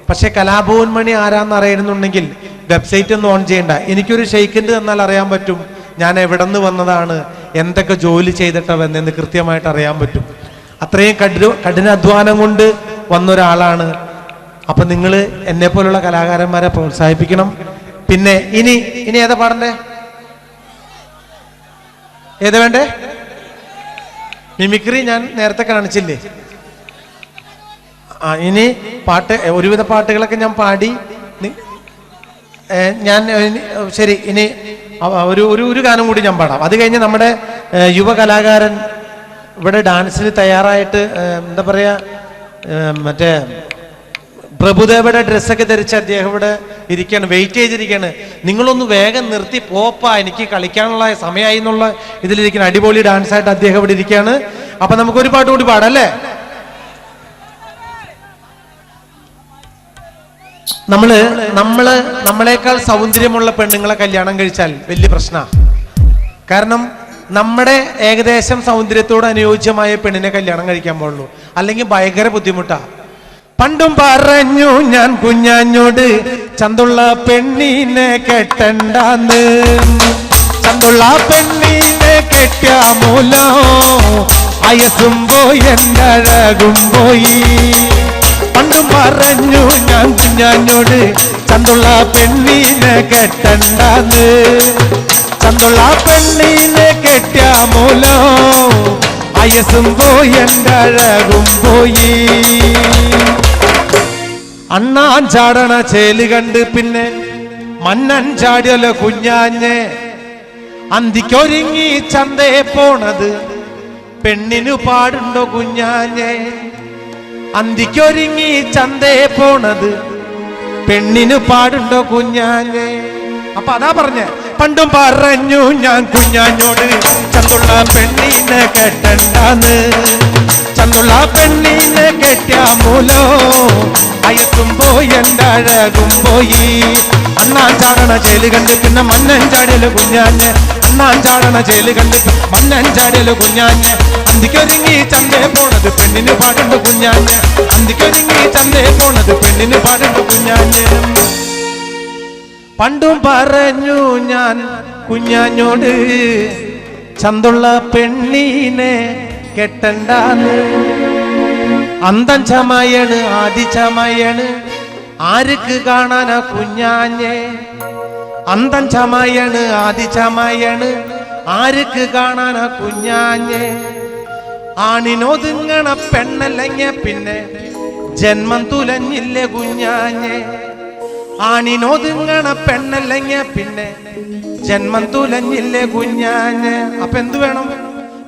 പക്ഷെ കലാഭവൻ മണി ആരാന്ന് അറിയണമെന്നുണ്ടെങ്കിൽ വെബ്സൈറ്റ് ഒന്നും ഓൺ ചെയ്യണ്ട. എനിക്കൊരു ഷെയ്ക്കിൻ്റെ തന്നാൽ അറിയാൻ പറ്റും ഞാൻ എവിടെ നിന്ന് വന്നതാണ്, എന്തൊക്കെ ജോലി ചെയ്തിട്ടവെന്ന് കൃത്യമായിട്ട് അറിയാൻ പറ്റും. അത്രയും കഠിനാധ്വാനം കൊണ്ട് വന്നൊരാളാണ്. അപ്പം നിങ്ങൾ എന്നെ പോലുള്ള കലാകാരന്മാരെ പ്രോത്സാഹിപ്പിക്കണം. പിന്നെ ഇനി ഏതാ പാടണ്ടേ? ഏതാ വേണ്ടേ? മിമിക്രി ഞാൻ നേരത്തെ കാണിച്ചില്ലേ? ഇനി പാട്ട്, ഒരുവിധ പാട്ടുകളൊക്കെ ഞാൻ പാടി. ഞാൻ ശരി, ഇനി ഒരു ഗാനം കൂടി ഞാൻ പാടാം. അത് കഴിഞ്ഞ് നമ്മുടെ യുവ കലാകാരൻ ഇവിടെ ഡാൻസിന് തയ്യാറായിട്ട് എന്താ പറയുക, മറ്റേ പ്രഭുദേവയുടെ ഡ്രസ്സൊക്കെ ധരിച്ച് അദ്ദേഹം ഇവിടെ ഇരിക്കുകയാണ്, വെയിറ്റ് ചെയ്തിരിക്കുകയാണ്. നിങ്ങളൊന്ന് വേഗം നിർത്തി പോപ്പാ, എനിക്ക് കളിക്കാനുള്ള സമയമായി എന്നുള്ള ഇതിലിരിക്കുന്ന അടിപൊളി ഡാൻസായിട്ട് അദ്ദേഹം ഇവിടെ ഇരിക്കുകയാണ്. അപ്പൊ നമുക്കൊരു പാട്ട് കൂടി പാടാം അല്ലേ? നമ്മളെക്കാൾ സൗന്ദര്യമുള്ള പെണ്ണുങ്ങളെ കല്യാണം കഴിച്ചാൽ വലിയ പ്രശ്നമാണ്. കാരണം നമ്മുടെ ഏകദേശം സൗന്ദര്യത്തോട് അനുയോജ്യമായ പെണ്ണിനെ കല്യാണം കഴിക്കാൻ പാടുള്ളൂ, അല്ലെങ്കിൽ ഭയങ്കര ബുദ്ധിമുട്ടാ. പണ്ടും പറഞ്ഞു ഞാൻ കുഞ്ഞാഞ്ഞോട് ചന്തുള്ള പെണ്ണിനെ കെട്ടണ്ടാന്ന്, ചന്തുള്ള പെണ്ണിനെ കെട്ടിയ മൂലോ അയസും പോയി എൻ്റെ അഴകും പോയി. പണ്ടും പറഞ്ഞു ഞാൻ കുഞ്ഞാഞ്ഞോട് ചന്തുള്ള പെണ്ണിനെ കെട്ടണ്ടാന്ന്, ചന്തുള്ള പെണ്ണിനെ കെട്ടിയ മൂലോ അയസും പോയി എൻ്റെ അഴകും പോയി. അണ്ണാൻ ചാടണ ചേല് കണ്ട് പിന്നെ മന്നൻ ചാടിയല്ലോ കുഞ്ഞാഞ്ഞെ, അന്തിക്കൊരുങ്ങി ചന്തേ പോണത് പെണ്ണിനു പാടുണ്ടോ കുഞ്ഞാഞ്ഞെ, അന്തിക്കൊരുങ്ങി ചന്തേ പോണത് പെണ്ണിനു പാടുണ്ടോ കുഞ്ഞാഞ്ഞെ. അപ്പൊ അതാ പറഞ്ഞേ, പണ്ടും പറഞ്ഞു ഞാൻ കുഞ്ഞാഞ്ഞോട് ചന്തുള്ള പെണ്ണിനെ കെട്ടണ്ടാന്ന്, ചന്തുള്ള പെണ്ണിനെ കെട്ടിയ മൂലോ അയത്തും പോയി എൻ്റെ അഴകും പോയി. അണ്ണാൻ ചാടണ ചേല് കണ്ട് പിന്നെ മന്നൻ ചാടിയല്ലോ കുഞ്ഞാഞ്ഞ്, അണ്ണാൻ ചാടണ ചേല് കണ്ട് മന്നൻ ചാടിയല്ലോ കുഞ്ഞാഞ്ഞ്, അന്തിക്കൊരുങ്ങി ചന്തേ പോണത് പെണ്ണിന് പാടുണ്ട് കുഞ്ഞാഞ്ഞ്, അന്തിക്കൊരുങ്ങി ചന്തേ പോണത് പെണ്ണിന് പാടുണ്ട് കുഞ്ഞാഞ്ഞ്. പണ്ടും പറഞ്ഞു ഞാൻ കുഞ്ഞാഞ്ഞോട് ചന്തുള്ള പെണ്ണീനെ കെട്ടണ്ടാന്ന്. അന്തം ചമയണ് ആദി ചമയണ് ആർക്ക് കാണാനാ കുഞ്ഞാഞ്ഞെ. അന്തം ചമയണ് ആദി ചമയണ് ആർക്ക് കാണാനാ കുഞ്ഞാഞ്ഞെ. ആണിനൊതുങ്ങണ പെണ്ണല്ലെങ്കിൽ പിന്നെ ജന്മം തുലഞ്ഞില്ലേ കുഞ്ഞാഞ്ഞെ. ആണിനൊതുങ്ങണ പെണ്ണല്ലെങ്കിൽ പിന്നെ ജന്മം തുലഞ്ഞില്ലേ കുഞ്ഞാഞ്ഞെ. അപ്പൊ എന്ത് വേണം?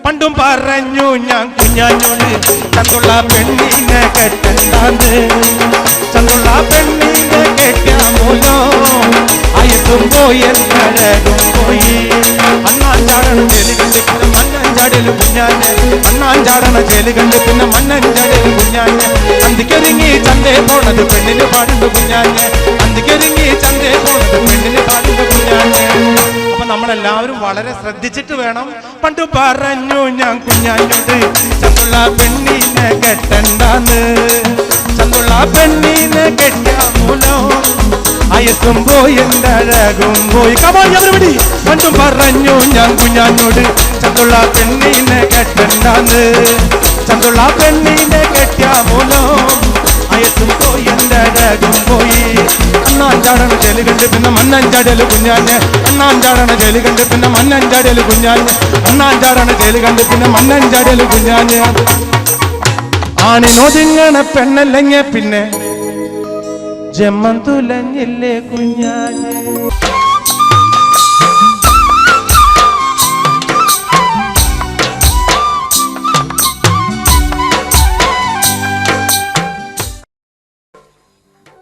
പണ്ടും പറഞ്ഞു ഞാൻ കുഞ്ഞാഞ്ഞോട് ചന്തുള്ള പെണ്ണീനെ കെട്ടണ്ടാന്ന്. ചന്തുള്ള പെണ്ണീനെ കെട്ടാമൂലോ അയത്തും പോയി എന്നഴകും പോയി. അണ്ണാൻ ചാടണ ജയില് കണ്ട് പിന്നെ മണ്ണൻ ചാടല് കുഞ്ഞാഞ്ഞെ. അണ്ണാൻ ചാടണ ജയില് കണ്ട് പിന്നെ മണ്ണൻ ചാടല് കുഞ്ഞാഞ്ഞെ. അന്തിക്കൊരുങ്ങി ചന്തേ പോണത് പെണ്ണിന് പാടുണ്ട് കുഞ്ഞാഞ്ഞെ. അന്തിക്കൊരുങ്ങി ചന്തേ പോണത് പെണ്ണിന് പാടുണ്ട് കുഞ്ഞാഞ്ഞെ. അപ്പൊ നമ്മളെല്ലാവരും വളരെ ശ്രദ്ധിച്ചിട്ട് വേണം. പണ്ട് പറഞ്ഞു ഞാൻ കുഞ്ഞാഞ്ഞോട് ചന്തുള്ള പെണ്ണീനെ കെട്ടണ്ടാന്ന്. ചന്തുള്ള പെണ്ണീനെ കെട്ടാമൂലോ അയത്തും പോയി എൻ്റെ അഴകും പോയി. കമാഞ്ഞവരുപടി പണ്ടും പറഞ്ഞു ഞാൻ കുഞ്ഞാഞ്ഞോട് ചന്തുള്ള പെണ്ണീനെ കെട്ടണ്ടാന്ന്. ചന്തുള്ള പെണ്ണീനെ കെട്ടാമൂലോ അയത്തും പോയി എൻ്റെ അഴകും പോയി. അണ്ണാൻ ചാടണ ജയില് കണ്ട് പിന്നെ മണ്ണൻ ചാടല് കുഞ്ഞാഞ്ഞെ. അണ്ണാൻ ചാടണ ജയില് കണ്ട് പിന്നെ മണ്ണൻ ചാടല് കുഞ്ഞാഞ്ഞെ. അണ്ണാൻ ചാടണ ജയില് കണ്ട് പിന്നെ മണ്ണൻ ചാടല് കുഞ്ഞാഞ്ഞെ. ആണിനൊതുങ്ങണ പെണ്ണല്ലെങ്കിൽ പിന്നെ ജന്മം തുലഞ്ഞില്ലേ കുഞ്ഞാഞ്ഞെ.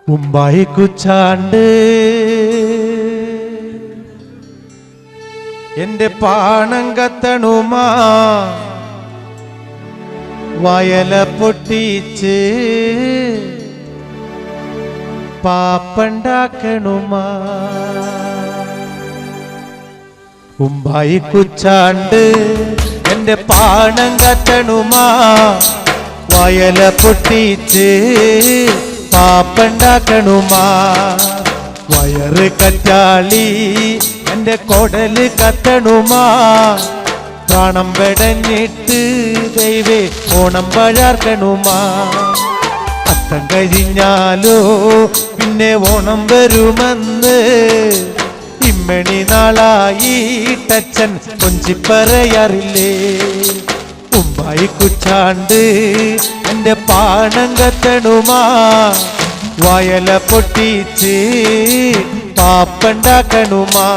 മുമ്പായി കുച്ചാണ്ട് എന്റെ പാണം കത്തണുമാ വയല പൊട്ടിച്ച് പാപ്പണ്ടാക്കണുമാ. മുമ്പായി കുച്ചാണ്ട് എന്റെ പാണം കത്തണുമാ വയല പൊട്ടിച്ച് പാപ്പണ്ടാക്കണുമാ. വയറ് കറ്റാളി എന്റെ കൊടല് കത്തണുമാ. പ്രാണം വെടഞ്ഞിട്ട് ദൈവേ ഓണം പഴാർക്കണുമാ. അത്തം കഴിഞ്ഞാലോ പിന്നെ ഓണം വരുമെന്ന് ഇമ്മണി നാളായിട്ടച്ഛൻ കൊഞ്ചിപ്പറയാറില്ലേ. മുമ്പായി കുച്ചാണ്ട് എന്റെ പാണം കത്തണുമാ വയല പൊട്ടിച്ച് പാപ്പണ്ടാക്കണുമാ.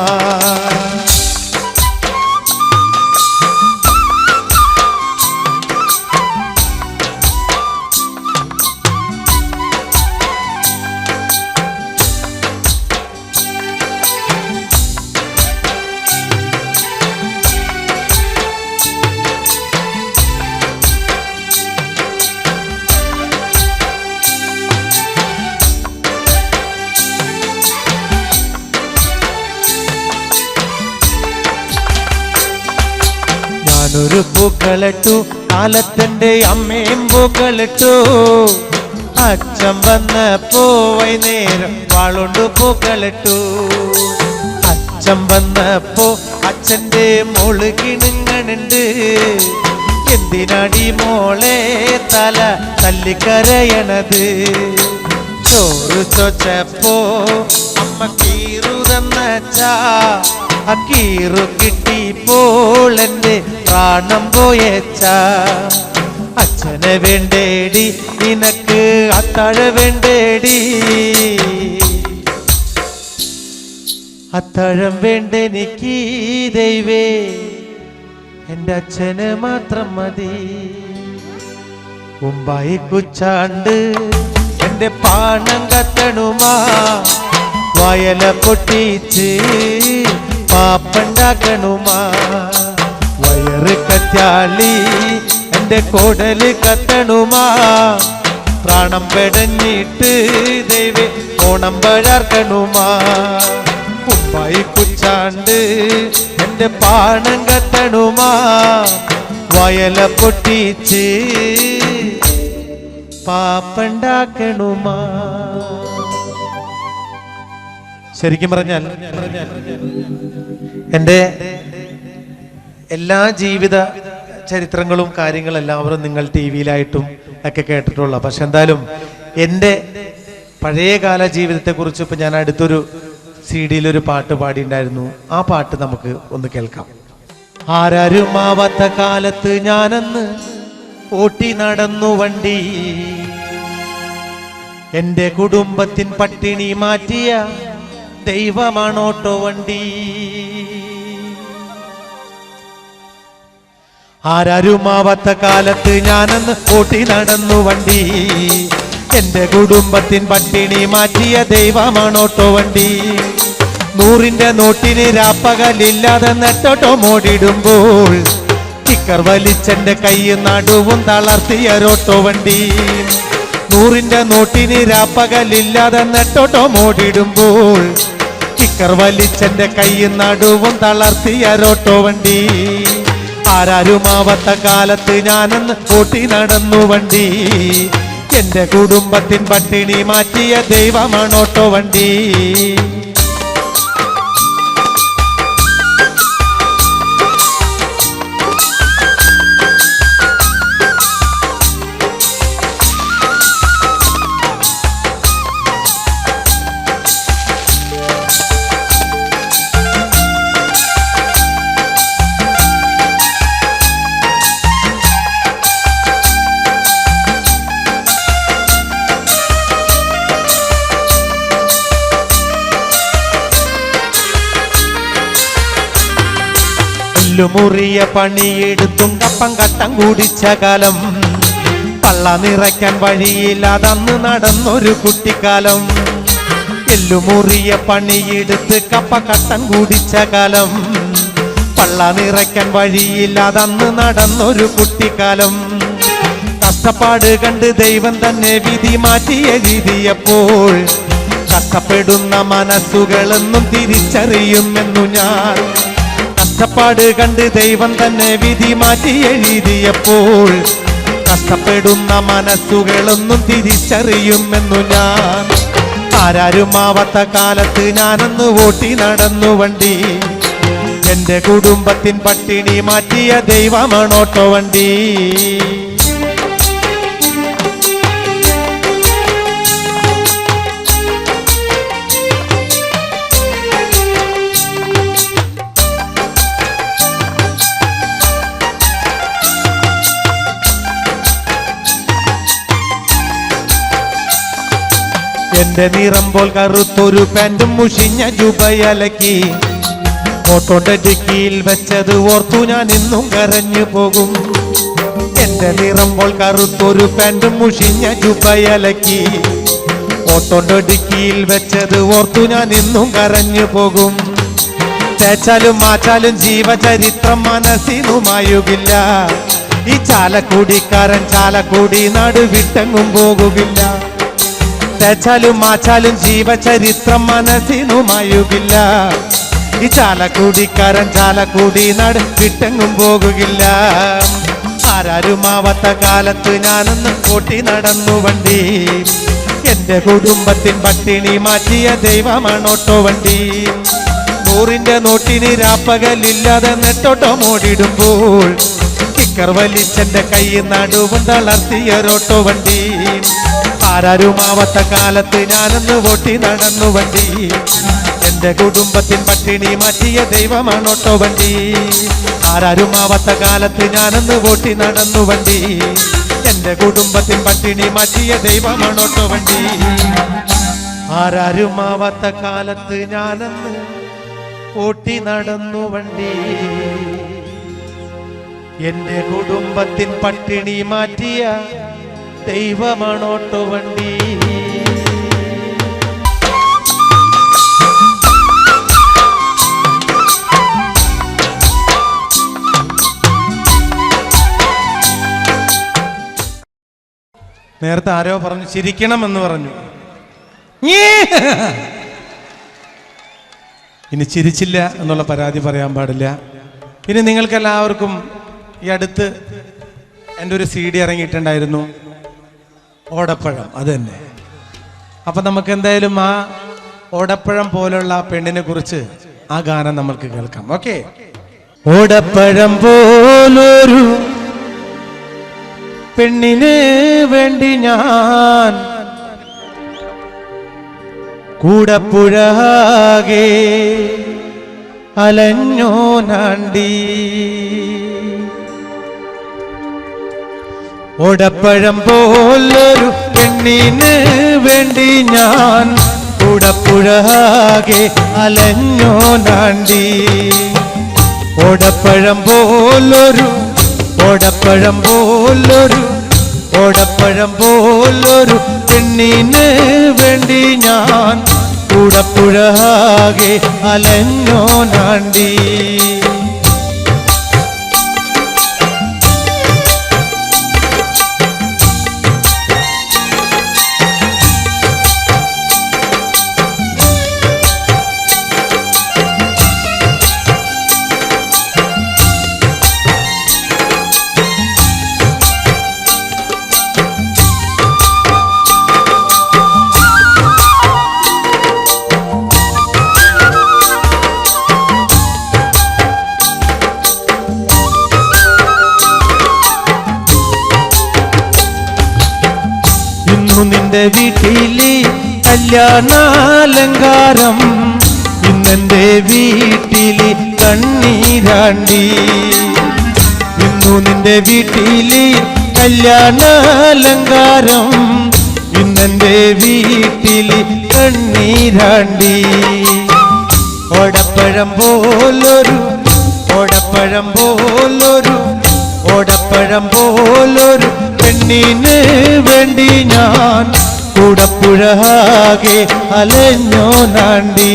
ഞാനൊരു പൂക്കളിട്ടു കാലത്തന്റെ അമ്മയും പൂക്കളിട്ടു. അച്ഛൻ വന്നപ്പോ വൈകുന്നേരം വാളുണ്ട് പൂക്കളിട്ടു. അച്ഛൻ വന്നപ്പോ അച്ഛന്റെ മോള് കിണുങ്ങണുണ്ട്. എന്തിനാടി മോളെ തല തല്ലിക്കരയണത്. ചോറ് ചോച്ചപ്പോ അമ്മ കീറുതന്നച്ചാ. ആ കീറു കിട്ടിപ്പോൾ എന്റെ പ്രാണം പോയച്ച. അച്ഛനെ വേണ്ടേടി നിനക്ക് അത്താഴ വേണ്ടേടി. അത്താഴം വേണ്ടെനിക്ക് ദൈവേ എന്റെ അച്ഛന് മാത്രം മതി. മുമ്പായി കുച്ചാണ്ട് എന്റെ പാണം കത്തണുമാ വയല പൊട്ടിച്ച് പാപ്പണ്ടാക്കണുമാ. വയറ് കറ്റാളി എന്റെ കൊടല് കത്തണുമാ. പ്രാണം പെടഞ്ഞിട്ട് ദൈവേ ഓണം പഴാർക്കണുമാ. മുമ്പായി കുച്ചാണ്ട് എന്റെ പാണം കത്തണുമാ വയല പൊട്ടിച്ച് പാപ്പണ്ടാക്കണുമാ. ശരിക്കും പറഞ്ഞാൽ എൻ്റെ എല്ലാ ജീവിത ചരിത്രങ്ങളും കാര്യങ്ങളും എല്ലാവരും നിങ്ങൾ ടി വിയിലായിട്ടും ഒക്കെ കേട്ടിട്ടുള്ള. പക്ഷെ എന്തായാലും എൻ്റെ പഴയകാല ജീവിതത്തെക്കുറിച്ച് ഇപ്പം ഞാൻ അടുത്തൊരു CD-യിലൊരു പാട്ട് പാടിയിട്ടുണ്ടായിരുന്നു. ആ പാട്ട് നമുക്ക് ഒന്ന് കേൾക്കാം. ആരാരുമാവാത്ത കാലത്ത് ഞാനന്ന് ഓട്ടി നടന്നു വണ്ടി, എൻ്റെ കുടുംബത്തിൻ പട്ടിണി മാറ്റിയ ദൈവമാണോട്ടോ വണ്ടി. ആരാരുമാവാത്ത കാലത്ത് ഞാനന്ന് ഓട്ടി നടന്നു വണ്ടി, എൻ്റെ കുടുംബത്തിൻ പട്ടിണി മാറ്റിയ ദൈവമാണോട്ടോ വണ്ടി. 100-ന്റെ നോട്ടിന് രാപ്പകലില്ലാതെ നെട്ടോട്ടോ മോടിടുമ്പോൾ സ്റ്റിക്കർ വലിച്ചെന്റെ കൈയും നടുവും തളർത്തിയൊരോട്ടോ വണ്ടി. 100-ന്റെ നോട്ടിന് രാപ്പകലില്ലാതെ നെട്ടോട്ടോ മോടിടുമ്പോൾ സ്റ്റിക്കർ വലിച്ചെന്റെ കൈയും നടുവും തളർത്തിയൊരോട്ടോ വണ്ടി. ആരാരുമാവാത്ത കാലത്ത് ഞാനന്ന് ഓട്ടി നടന്നു വണ്ടി, എൻ്റെ കുടുംബത്തിൻ പട്ടിണി മാറ്റിയ ദൈവമാണോട്ടോ വണ്ടി. മുറിയ പണിയെടുത്തും കപ്പം കട്ടം കുടിച്ച കാലം, പള്ള നിറയ്ക്കാൻ വഴിയില്ലാതന്ന് നടന്നൊരു കുട്ടിക്കാലം. എല്ലുമുറിയ പണിയെടുത്ത് കപ്പ കട്ടം കുടിച്ച കാലം, പള്ള നിറയ്ക്കാൻ വഴിയില്ലാതന്ന് നടന്നൊരു കുട്ടിക്കാലം. കഷ്ടപ്പാട് കണ്ട് ദൈവം തന്നെ വിധി മാറ്റി എഴുതിയപ്പോൾ കഷ്ടപ്പെടുന്ന മനസ്സുകളെന്നും തിരിച്ചറിയുമെന്നു ഞാൻ. കഷ്ടപ്പാട് കണ്ട് ദൈവം തന്നെ വിധി മാറ്റി എഴുതിയപ്പോൾ കഷ്ടപ്പെടുന്ന മനസ്സുകളൊന്നും തിരിച്ചറിയുമെന്നു ഞാൻ. ആരാരുമാവാത്ത കാലത്ത് ഞാനന്ന് ഓട്ടി നടന്നു വണ്ടി, എൻ്റെ കുടുംബത്തിൻ പട്ടിണി മാറ്റിയ ദൈവമാണോട്ടോ വണ്ടി. എന്റെ നിറം പോൽ കറുത്തൊരു പാൻറ്റും മുഷിഞ്ഞ ജുബയലക്കി ഓട്ടോന്റെ ഡിക്കിയിൽ വെച്ചത് ഓർത്തു ഞാൻ ഇന്നും കരഞ്ഞു പോകും. എന്റെ നിറം പോൽ കറുത്തൊരു പാൻറ്റും മുഷിഞ്ഞ ജുബയലക്കി ഓട്ടോന്റെ ഡിക്കിയിൽ വെച്ചത് ഓർത്തു ഞാൻ ഇന്നും കരഞ്ഞു പോകും. തേച്ചാലും മാറ്റാലും ജീവചരിത്രം മനസ്സിനുമായുകില്ല, ഈ ചാലക്കുടിക്കാരൻ ചാലക്കുടി നാട് വിട്ടെങ്ങും പോകുകില്ല. തേച്ചാലും മാച്ചാലും ജീവചരിത്രം മനസ്സിനുമായുകില്ല, ഈ ചാലക്കുടിക്കാരൻ ചാലക്കുടി നാട് വിട്ടെങ്ങും പോകുകില്ല. ആരാരുമാവാത്ത കാലത്ത് ഞാനൊന്ന് ഓട്ടി നടന്നു വണ്ടി, എൻ്റെ കുടുംബത്തിൻ പട്ടിണി മാറ്റിയ ദൈവമാണോട്ടോ വണ്ടി. 100-ന്റെ നോട്ടിന് രാപ്പകലില്ലാതെ നെട്ടോട്ടോ മോടിടുമ്പോൾ സ്റ്റിക്കർ വലിച്ചെന്റെ കൈ നടുവും തളർത്തിയൊരോട്ടോ വണ്ടി. ആരാരുമാവാത്ത കാലത്ത് ഞാനൊന്ന് ഓട്ടി നടന്നു വണ്ടി, എൻ്റെ കുടുംബത്തിൻ പട്ടിണി മാറ്റിയ ദൈവമാണോട്ടോ വണ്ടി. ആരാരുമാവാത്ത കാലത്ത് ഞാനൊന്ന് ഓട്ടി നടന്നു വണ്ടി, എൻ്റെ കുടുംബത്തിൻ പട്ടിണി മാറ്റിയ ദൈവമാണോട്ടോ വണ്ടി. ആരാരുമാവാത്ത കാലത്ത് ഞാനൊന്ന് ഓട്ടി നടന്നു വണ്ടി, എൻ്റെ കുടുംബത്തിൻ പട്ടിണി മാറ്റിയ ദൈവമാണോട്ടോ വണ്ടി. നേരത്തെ ആരോ പറഞ്ഞു ചിരിക്കണം എന്ന് പറഞ്ഞു, ഇനി ചിരിച്ചില്ല എന്നുള്ള പരാതി പറയാൻ പാടില്ല. പിന്നെ നിങ്ങൾക്കെല്ലാവർക്കും ഈ അടുത്ത് എൻ്റെ ഒരു CD ഇറങ്ങിയിട്ടുണ്ടായിരുന്നു, ഓടപ്പഴം. അത് തന്നെ. അപ്പം നമുക്ക് എന്തായാലും ആ ഓടപ്പഴം പോലുള്ള പെണ്ണിനെ കുറിച്ച് ആ ഗാനം നമ്മൾക്ക് കേൾക്കാം. ഓക്കെ. ഓടപ്പഴം പോലൊരു പെണ്ണിന് വേണ്ടി ഞാൻ കൂടപ്പുഴാകെ അലഞ്ഞോ നാണ്ടി. ഓടപ്പഴം പോലൊരു പെണ്ണിന് വേണ്ടി ഞാൻ കൂടപ്പുഴാകെ അലഞ്ഞോ നാണ്ടി. ഓടപ്പഴം പോലൊരു പെണ്ണിന് വേണ്ടി ഞാൻ കൂടപ്പുഴാകെ അലഞ്ഞോ നാണ്ടി. നിന്റെ വീട്ടിലെ കല്യാണാലങ്കാരം ഇന്നെന്റെ വീട്ടിലെ കണ്ണീരാണ്ടി. ഇന്നു നിന്റെ വീട്ടിലെ കല്യാണാലങ്കാരം ഇന്നെന്റെ വീട്ടിലെ കണ്ണീരാണ്ടി. ഓടപ്പഴം പോലൊരു പെണ്ണിന് വേണ്ടി ഞാൻ കൂടപ്പുഴാകെ അലഞ്ഞോ നാണ്ടി.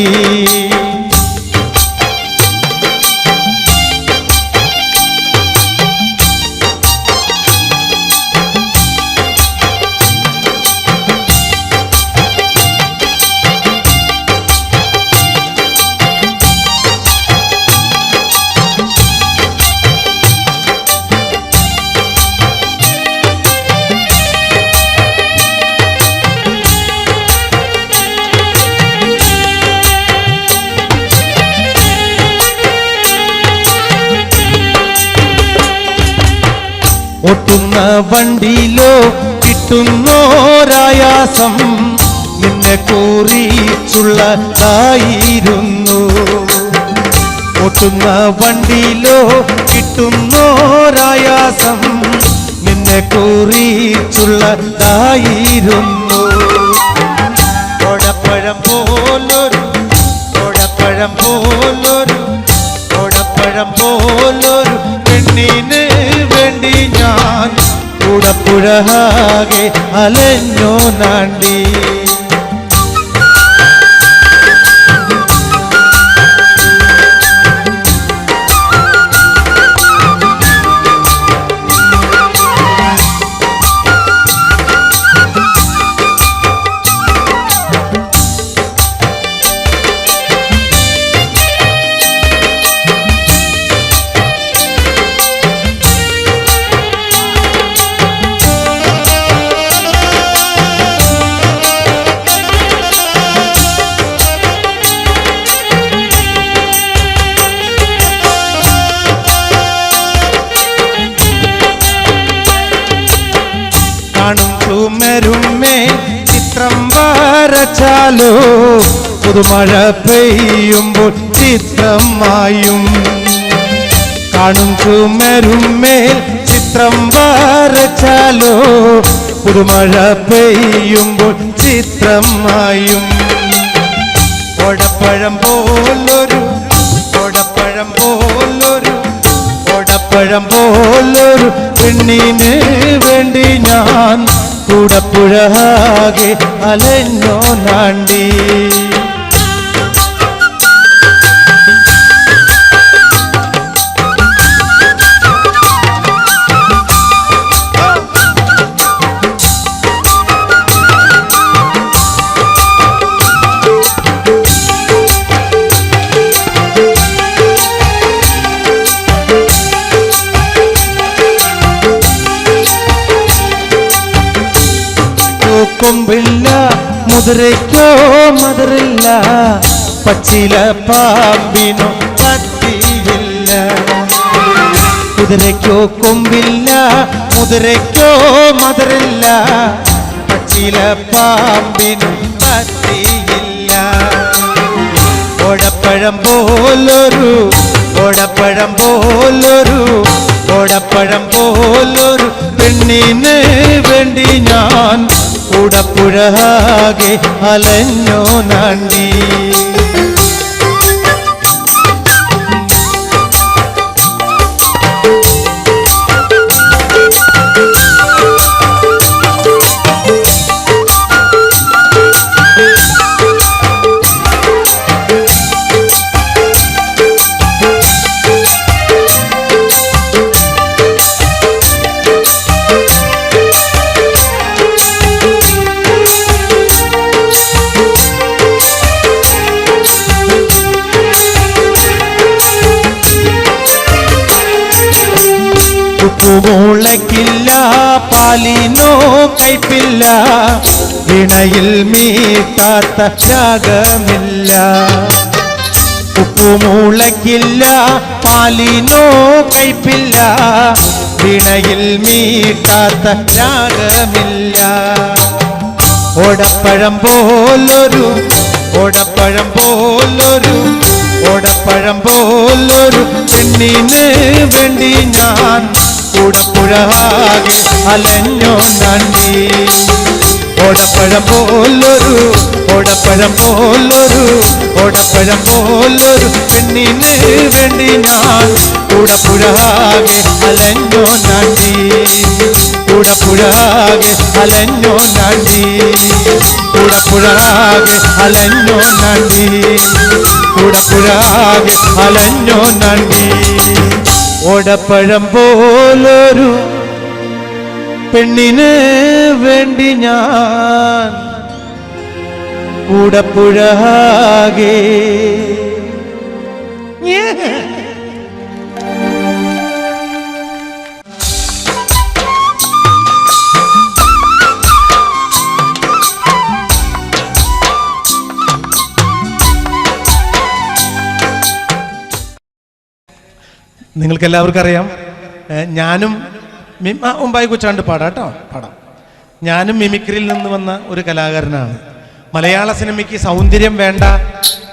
ഓട്ടുന്ന വണ്ടിയിലോ കിട്ടുന്നോരായാസം നിന്നെ കുറിച്ചുള്ളതായിരുന്നു. ഓട്ടുന്ന വണ്ടിയിലോ കിട്ടുന്നോരായാസം നിന്നെ കുറിച്ചുള്ളതായിരുന്നു. ഓടപ്പഴം പോലൊരു പെണ്ണിന് വേണ്ടി ഞാൻ കൂടപ്പുഴാകെ അലഞ്ഞോ നാണ്ടി. കാണും ചുമരുമേ ചിത്രം വരച്ചാലോ പുതുമഴ പെയ്യുമ്പോൾ ചിത്രമായും. കാണും ചുമരുമേൽ ചിത്രം വരച്ചാലോ പുതുമഴ പെയ്യുമ്പോൾ ചിത്രമായും. ഓടപ്പഴം പോലൊരു പെണ്ണിന് വേണ്ടി ഞാൻ കൂടപ്പുഴാകെ അലഞ്ഞോ നാണ്ടി. കൊമ്പില്ല കുതിരയ്ക്കോ മധുരില്ല, പച്ചില പാമ്പിനോ കത്തിയില്ല. കുതിരയ്ക്കോ കൊമ്പില്ല, കുതിരയ്ക്കോ മധുരില്ല, പച്ചില പാമ്പിനും കത്തിയില്ല. ഓടപ്പഴം പോലൊരു പെണ്ണിന് വേണ്ടി ഞാൻ കൂടപ്പുഴാകെ അലഞ്ഞോ നാണ്ടി. ഉപ്പുമുളക്കില്ല, പാലിനോ കയ്പില്ല, വിണയിൽ മീട്ടാത്ത രാഗമില്ല. ഉപ്പുമുളക്കില്ല, പാലിനോ കയ്പില്ല, വിണയിൽ മീട്ടാത്ത രാഗമില്ല. ഓടപ്പഴം പോലൊരു പെണ്ണിന് വേണ്ടി ഞാൻ കൂടപ്പുഴാകെ അലഞ്ഞോ നാണ്ടി. ഓടപ്പഴം പോലൊരു പെണ്ണിന് വേണ്ടി ഞാൻ കൂടപ്പുഴാകെ അലഞ്ഞോ നാണ്ടി. കൂടപ്പുഴാകെ അലഞ്ഞോ നാണ്ടി. കൂടപ്പുഴാകെ അലഞ്ഞോ നാണ്ടി. കൂടപ്പുഴാകെ അലഞ്ഞോ നാണ്ടി. ഓടപ്പഴം പോലൊരു പെണ്ണിന് വേണ്ടി ഞാൻ കൂടപ്പുഴാകെ. നിങ്ങൾക്ക് എല്ലാവർക്കും അറിയാം, ഞാനും മുമ്പായി കൊച്ചാണ്ട് പാടാം. ഞാനും മിമിക്രിയിൽ നിന്ന് വന്ന ഒരു കലാകാരനാണ്. മലയാള സിനിമയ്ക്ക് സൗന്ദര്യം വേണ്ട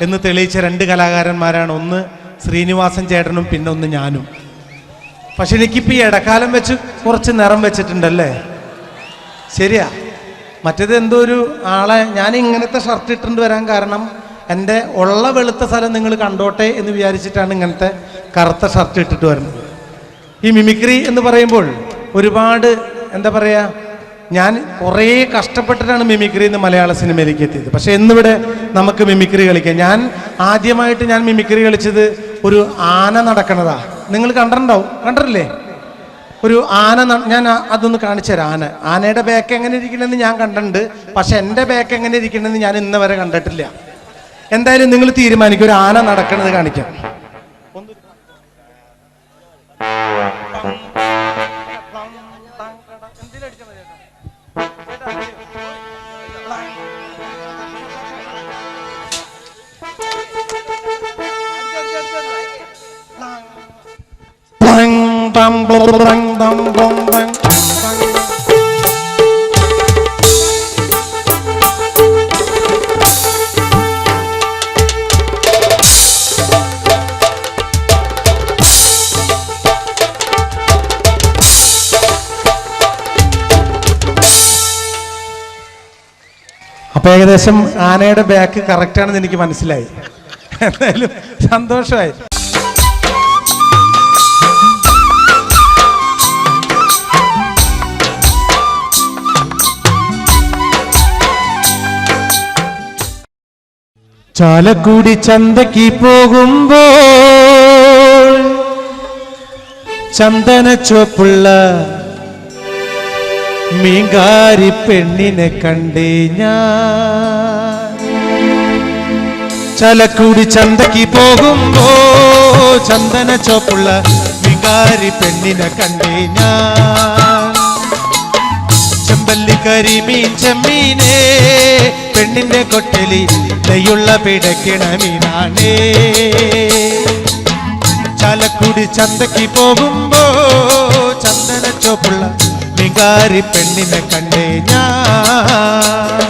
എന്ന് തെളിയിച്ച രണ്ട് കലാകാരന്മാരാണ്, ഒന്ന് ശ്രീനിവാസൻ ചേട്ടനും പിന്നെ ഒന്ന് ഞാനും. പക്ഷെ എനിക്കിപ്പോൾ ഈ ഇടക്കാലം വെച്ച് കുറച്ച് നിറം വെച്ചിട്ടുണ്ടല്ലേ? ശരിയാ. മറ്റേത് എന്തോ ഒരു ആളെ ഞാൻ ഇങ്ങനത്തെ ഷർട്ട് ഇട്ടുകൊണ്ട് വരാൻ കാരണം എൻ്റെ ഉള്ള വെളുത്ത സ്ഥലം നിങ്ങൾ കണ്ടോട്ടെ എന്ന് വിചാരിച്ചിട്ടാണ് ഇങ്ങനത്തെ കറുത്ത ഷർട്ട് ഇട്ടിട്ട് വരുന്നത്. ഈ മിമിക്രി എന്ന് പറയുമ്പോൾ ഒരുപാട് എന്താ പറയുക, ഞാൻ കുറേ കഷ്ടപ്പെട്ടിട്ടാണ് മിമിക്രി എന്ന് മലയാള സിനിമയിലേക്ക് എത്തിയത്. പക്ഷെ എന്നിവിടെ നമുക്ക് മിമിക്രി കളിക്കാം. ആദ്യമായിട്ട് ഞാൻ മിമിക്രി കളിച്ചത് ഒരു ആന നടക്കണതാ. നിങ്ങൾ കണ്ടിട്ടില്ലേ? ഒരു ആന ഞാൻ അതൊന്ന് കാണിച്ചു തരാം. ആനയുടെ ബാക്ക് എങ്ങനെ ഇരിക്കണമെന്ന് ഞാൻ കണ്ടിട്ടുണ്ട്, പക്ഷെ എൻ്റെ ബാക്ക് എങ്ങനെ ഇരിക്കണമെന്ന് ഞാൻ ഇന്ന് വരെ കണ്ടിട്ടില്ല. എന്തായാലും നിങ്ങൾ തീരുമാനിക്കും, ഒരു ആന നടക്കണത് കാണിക്കാം. അപ്പൊ ഏകദേശം ആനയുടെ ബാക്ക് കറക്റ്റ് ആണെന്ന് എനിക്ക് മനസ്സിലായി. എന്തായാലും സന്തോഷമായി. ചാലക്കുടി ചന്തയ്ക്ക് പോകുമ്പോൾ ചന്ദന ചുവപ്പുള്ള മീങ്കാരി പെണ്ണിനെ കണ്ടേ ഞാൻ. ചാലക്കുടി ചന്തയ്ക്ക് പോകുമ്പോ ചന്ദന ചുവപ്പുള്ള മീങ്കാരി പെണ്ണിനെ കണ്ടേ ഞാൻ. ചെമ്പല്ലി കരിമീൻ ചെമ്മീനെ പെണ്ണിന്റെ കൊട്ടലി നെയ്യുള്ള പിടയ്ക്കണ മീനാണേ. ചാലക്കുടി ചന്തയ്ക്ക് പോകുമ്പോ ചന്ദന ചോപ്പുള്ള മികാരി പെണ്ണിനെ കണ്ടേ ഞാൻ.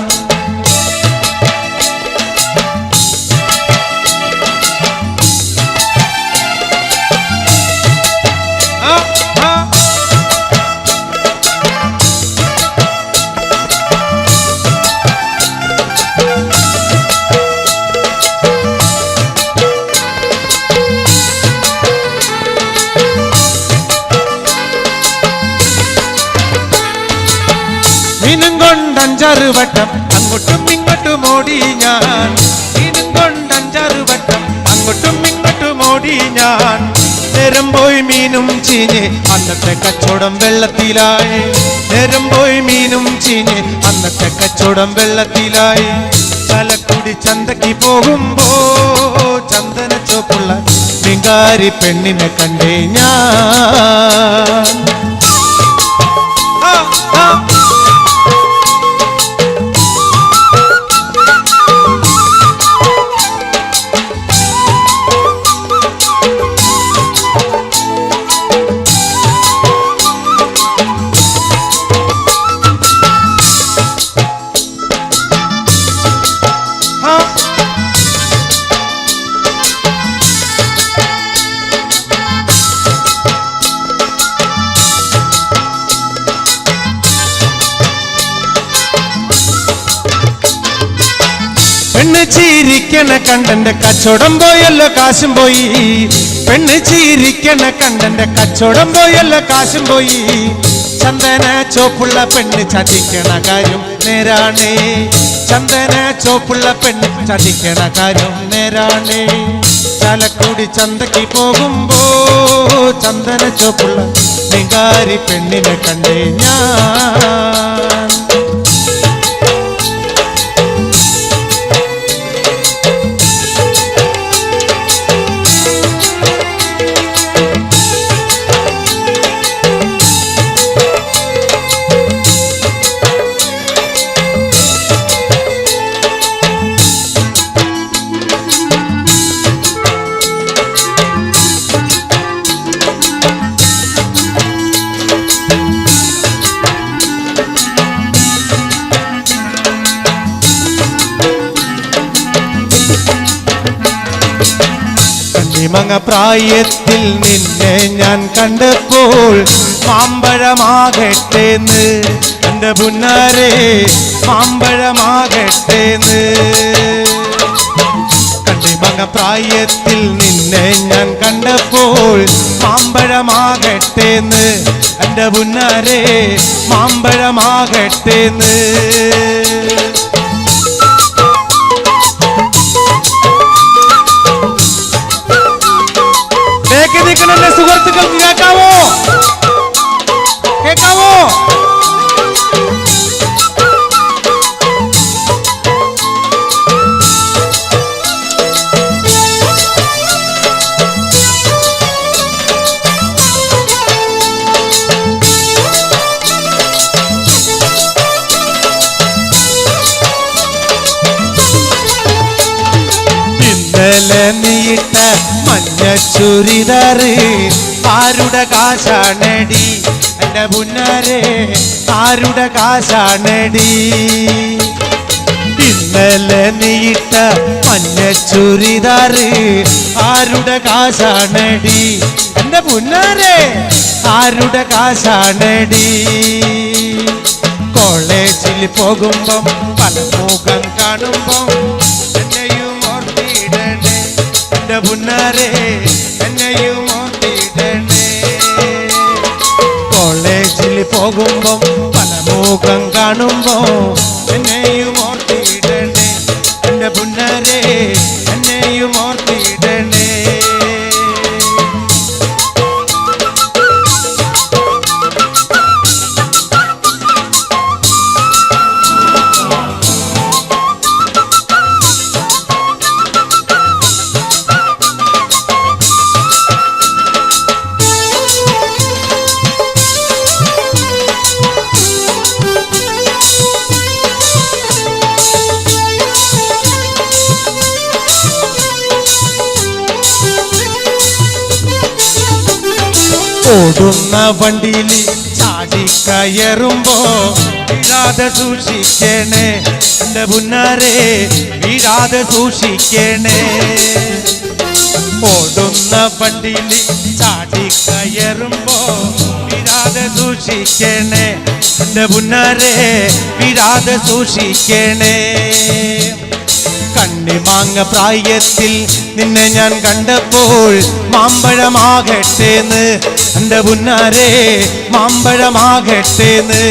മീനും കൊണ്ട് 5-6 വട്ടം അങ്ങോട്ടും ഇങ്ങോട്ടും ഓടി ഞാൻ. മീനും കൊണ്ട് 5-6 വട്ടം അങ്ങോട്ടും ഇങ്ങോട്ടും ഓടി ഞാൻ. നേരം പോയി മീനും ചീഞ്ഞ് അന്നത്തെ കച്ചവടം വെള്ളത്തിലായി. നേരം പോയി മീനും ചീഞ്ഞ് അന്നത്തെ കച്ചവടം വെള്ളത്തിലായി. ചാലക്കുടി ചന്തയ്ക്ക് പോകുമ്പോ ചന്ദന ചോപ്പുള്ള മികാരി പെണ്ണിനെ കണ്ടേ ഞാൻ. പെണ്ണ് ചീരിക്കണ കണ്ടന്റെ കച്ചവടം പോയല്ലോ കാശും പോയി. പെണ്ണ് ചീരിക്കണ കണ്ടന്റെ കച്ചവടം പോയല്ലോ കാശും പോയി. ചന്ദന ചോപ്പുള്ള പെണ്ണ് ചതിക്കണ കാര്യം നേരാണേ. ചന്ദന ചോപ്പുള്ള പെണ്ണ് ചതിക്കണ കാര്യം നേരാണേ. ചാലക്കുടി ചന്തയ്ക്ക് പോകുമ്പോ ചന്ദന ചോപ്പുള്ള മികാരി പെണ്ണിനെ കണ്ടേ ഞാൻ. മങ്ങ പ്രായത്തിൽ നിന്നെ ഞാൻ കണ്ടപ്പോൾ മാമ്പഴമാകട്ടേന്ന് എൻ്റെ പുന്നാരെ മാമ്പഴമാകട്ടേന്ന്. കണ്ടിമങ്ങ പ്രായത്തിൽ നിന്നെ ഞാൻ കണ്ടപ്പോൾ മാമ്പഴമാകട്ടേന്ന് എൻ്റെ പുന്നാരെ മാമ്പഴമാകട്ടേന്ന്. നിൽക്കുന്ന സുഹൃത്തുക്കൾക്ക് കേൾക്കാവോ? കേൾക്കാവോ? ഇന്നലെ നീട്ട മഞ്ഞ ചുരിദാറ് ആരുടെ കാശാണടി എൻ്റെ പുന്നാരെ ആരുടെ കാശാണടി. ഇന്നലെ നീട്ട മഞ്ഞ ചുരിദാറ് ആരുടെ കാശാണടി എൻ്റെ പുന്നാരെ ആരുടെ കാശാണടി. കോളേജിൽ പോകുമ്പം പല മുഖം കാണുമ്പം എന്നെയും ഓർത്തിടണേ എൻ്റെ പുന്നാരെ എന്നെയും ഓർത്തിടണേ. കോളേജിൽ പോകുമ്പം പല മുഖം കാണുമ്പോ എന്നെയും ഓർത്തിടണേ എൻ്റെ പുന്നാരെ എന്നെയും ഓർത്തിടണേ. ഓടുന്ന വണ്ടിയിൽ ചാടിക്കയറുമ്പോ വീഴാതെ സൂക്ഷിക്കണേ എന്റെ പുന്നാരെ, വീഴാതെ സൂക്ഷിക്കണേ. ഓടുന്ന വണ്ടിയിൽ ചാടിക്കയറുമ്പോ വീഴാതെ സൂക്ഷിക്കണേ എന്റെ പുന്നാരെ, വീഴാതെ സൂക്ഷിക്കണേ. കണ്ണിമാങ്ങ പ്രായത്തിൽ നിന്നെ ഞാൻ കണ്ടപ്പോൾ മാമ്പഴമാകട്ടേന്ന് എന്റെ പുന്നാരെ, മാമ്പഴമാകട്ടേന്ന്.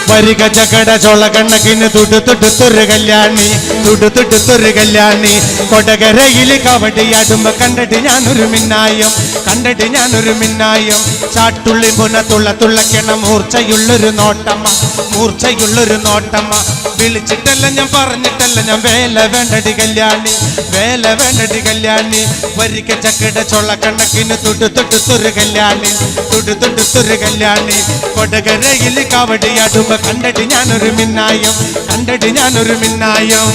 വരിക ചകട ചോള കണ്ണക്കിന് തുടുത്തുടുത്തൊരു കല്യാണി, തുടുത്തുടുത്തൊരു കല്യാണി. കൊടകരയിൽ കവടിയാടുമ്പോ കണ്ടിട്ട് ഞാനൊരു മിന്നായം, കണ്ടിട്ട് ഞാനൊരു മിന്നായം. ചാട്ടുള്ളി പുന തുള്ളക്കണ മൂർച്ചയുള്ളൊരു നോട്ടമ്മ, മൂർച്ചയുള്ളൊരു നോട്ടമ്മ. വിളിച്ചിട്ടല്ല ഞാൻ പറഞ്ഞിട്ടല്ല ഞാൻ വേല വേണ്ടടി കല്യാണി, വേല വേണ്ടടി കല്യാണി. വരിക ചക്കട ചോള കണ്ണക്കിന് തുടുത്തുടുത്തൊരു കല്യാണി, തുടുത്തുടുത്തൊരു കല്യാണി. കൊടകരയിൽ കവടിയാടുമ്പോ കണ്ടിട്ട് ഞാനൊരു മിന്നായം, കണ്ടിട്ട് ഞാനൊരു മിന്നായം.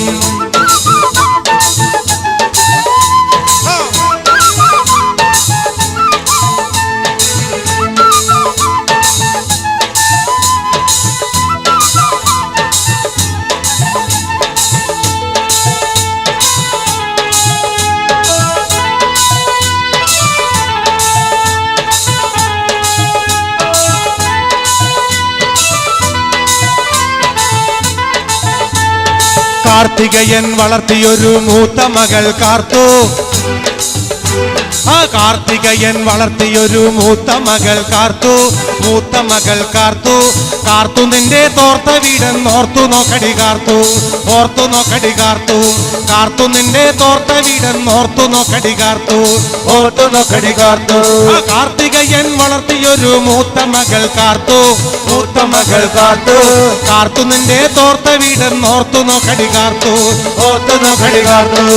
കാർത്തികയൻ വളർത്തിയൊരു മൂത്ത മകൾ കാർത്തു, ആ കാർത്തികയൻ വളർത്തിയൊരു മൂത്ത മകൾ കാർത്തു, മൂത്ത മകൾ കാർത്തു. കാർത്തു നിന്റെ തോർത്ത വീടെന്നോർത്തു നോക്കടി കാർത്തു, ഓർത്തു നോക്കടി കാർത്തു. കാർത്തു നിന്റെ തോർത്ത വീടെന്നോർത്തു നോക്കടി കാർത്തു, ഓർത്തു നോക്കടി കാർത്തു. ആ കാർത്തികയൻ വളർത്തിയൊരു മൂത്ത മകൾ കാർത്തു, മൂത്ത മകൾ കാർത്തു. കാർത്തു നിന്റെ തോർത്ത വീടെന്നോർത്തു നോക്കടി കാർത്തു, ഓർത്തു നോക്കടി കാർത്തു.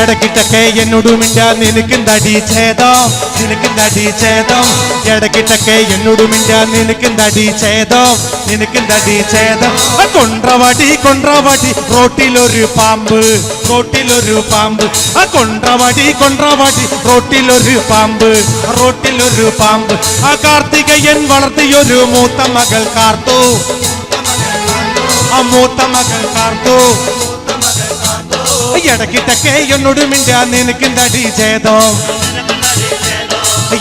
ഇടക്കിട്ടൊക്കെ എന്നോട് മിണ്ടാ നിനക്കെന്താടി ഛേദം, നിനക്കെന്താടി ഛേദം. ഇടക്കിട്ടൊക്കെ എന്നോട് മിണ്ടാ നിനക്കെന്താടി ഛേദം, നിനക്കെന്താടി ഛേദം. കൊണ്ട്രവാടി കൊണ്ട്രവാടി റോട്ടിലൊരു പാമ്പ്, റോട്ടിലൊരു പാമ്പ്. ആ കൊണ്ട്രവാടി കൊണ്ട്രവാടി റോട്ടിലൊരു പാമ്പ്, റോട്ടിലൊരു പാമ്പ്. ആ കാർത്തികയൻ വളർത്തിയൊരു മൂത്ത മകൾ കാർത്തു, ആ മൂത്ത മകൾ കാർത്തു. ഇടക്കിട്ടൊക്കെ എന്നോട് മിണ്ടാ നിനക്കെന്താടി ഛേദം,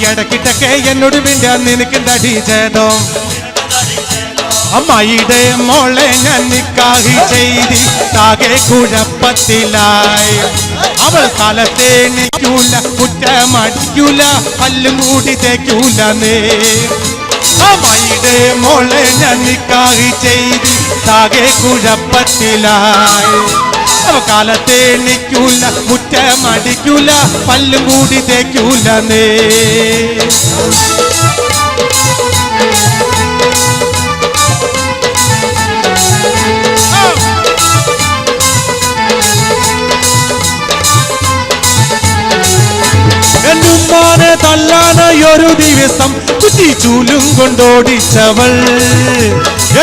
ഇടക്കിട്ടൊക്കെ എന്നോട് മിണ്ടാ നിനക്കെന്താടി ഛേദം. അമ്മായിയുടെ മോളെ ഞാൻ നിക്കാഹി ചെയ്തി താകെ കുഴപ്പത്തിലായി. അവൾ കാലത്തെ നിൽക്കൂല, കുറ്റമടിക്കൂല, പല്ലും കൂടി തേക്കൂല നേ. അമ്മായിയുടെ മോളെ ഞാൻ നിക്കാഹി ചെയ്തി താകെ കുഴപ്പത്തിലായി. കാലത്തെ നിൽക്കൂല, കുറ്റമടിക്കൂല, പല്ലും കൂടി തേക്കൂല നേ. എന്നുമ്മാനെ തല്ലാനൊരു ദിവസം കുറ്റിച്ചൂലും കൊണ്ടോടിച്ചവൾ.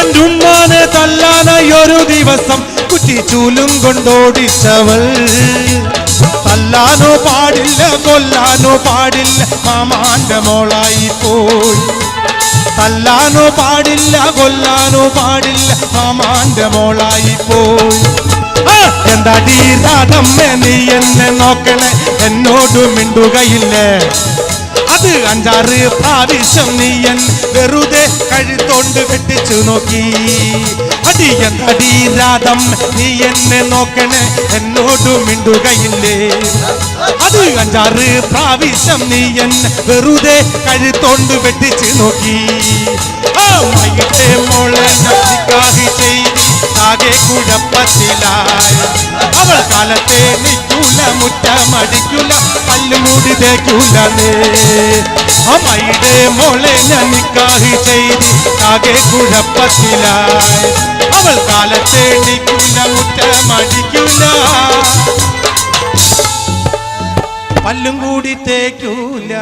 എന്നുമ്മാനെ തല്ലാനൊരു ദിവസം കുറ്റിച്ചൂലും കൊണ്ടോടിച്ചവൾ. തല്ലാനോ പാടില്ല, കൊല്ലാനോ പാടില്ല, മാമാന്റെ മോളായി പോയി. തല്ലാനോ പാടില്ല, കൊല്ലാനോ പാടില്ല, മാമാന്റെ മോളായി പോയി. എന്താടി രാധമ്മേ നീ എന്നെ നോക്കണേ, എന്നോട് മിണ്ടുകയില്ലേ. അത് 5-6 പ്രാവശ്യം നീയൻ വെറുതെ കഴുത്തോണ്ട് കെട്ടിച്ചു നോക്കി. അടി എന്താടി രാധം നീ എന്നെ നോക്കണേ, എന്നോട് മിണ്ടുകയില്ലേ. 5-6 പ്രാവശ്യം നീ എന്നെ വെറുതെ കഴുത്തോണ്ട് വെട്ടിച്ച് നോക്കി. അമ്മയുടെ മോളെ നിക്കാഹ് ചെയ്ത് ആകെ കുഴപ്പത്തിലായി. അവൾ കാലത്തെ നിൽക്കൂല, മുറ്റമടിക്കൂല, പല്ലുമൂടി തേക്കൂല. അമ്മയുടെ മോളെ ഞാൻ നിക്കാഹ് ചെയ്ത് ആകെ കുഴപ്പത്തിലായി. അവൾ കാലത്തെ നിൽക്കൂല, മുറ്റമടിക്കൂല, പല്ലും കൂടി തേക്കൂല.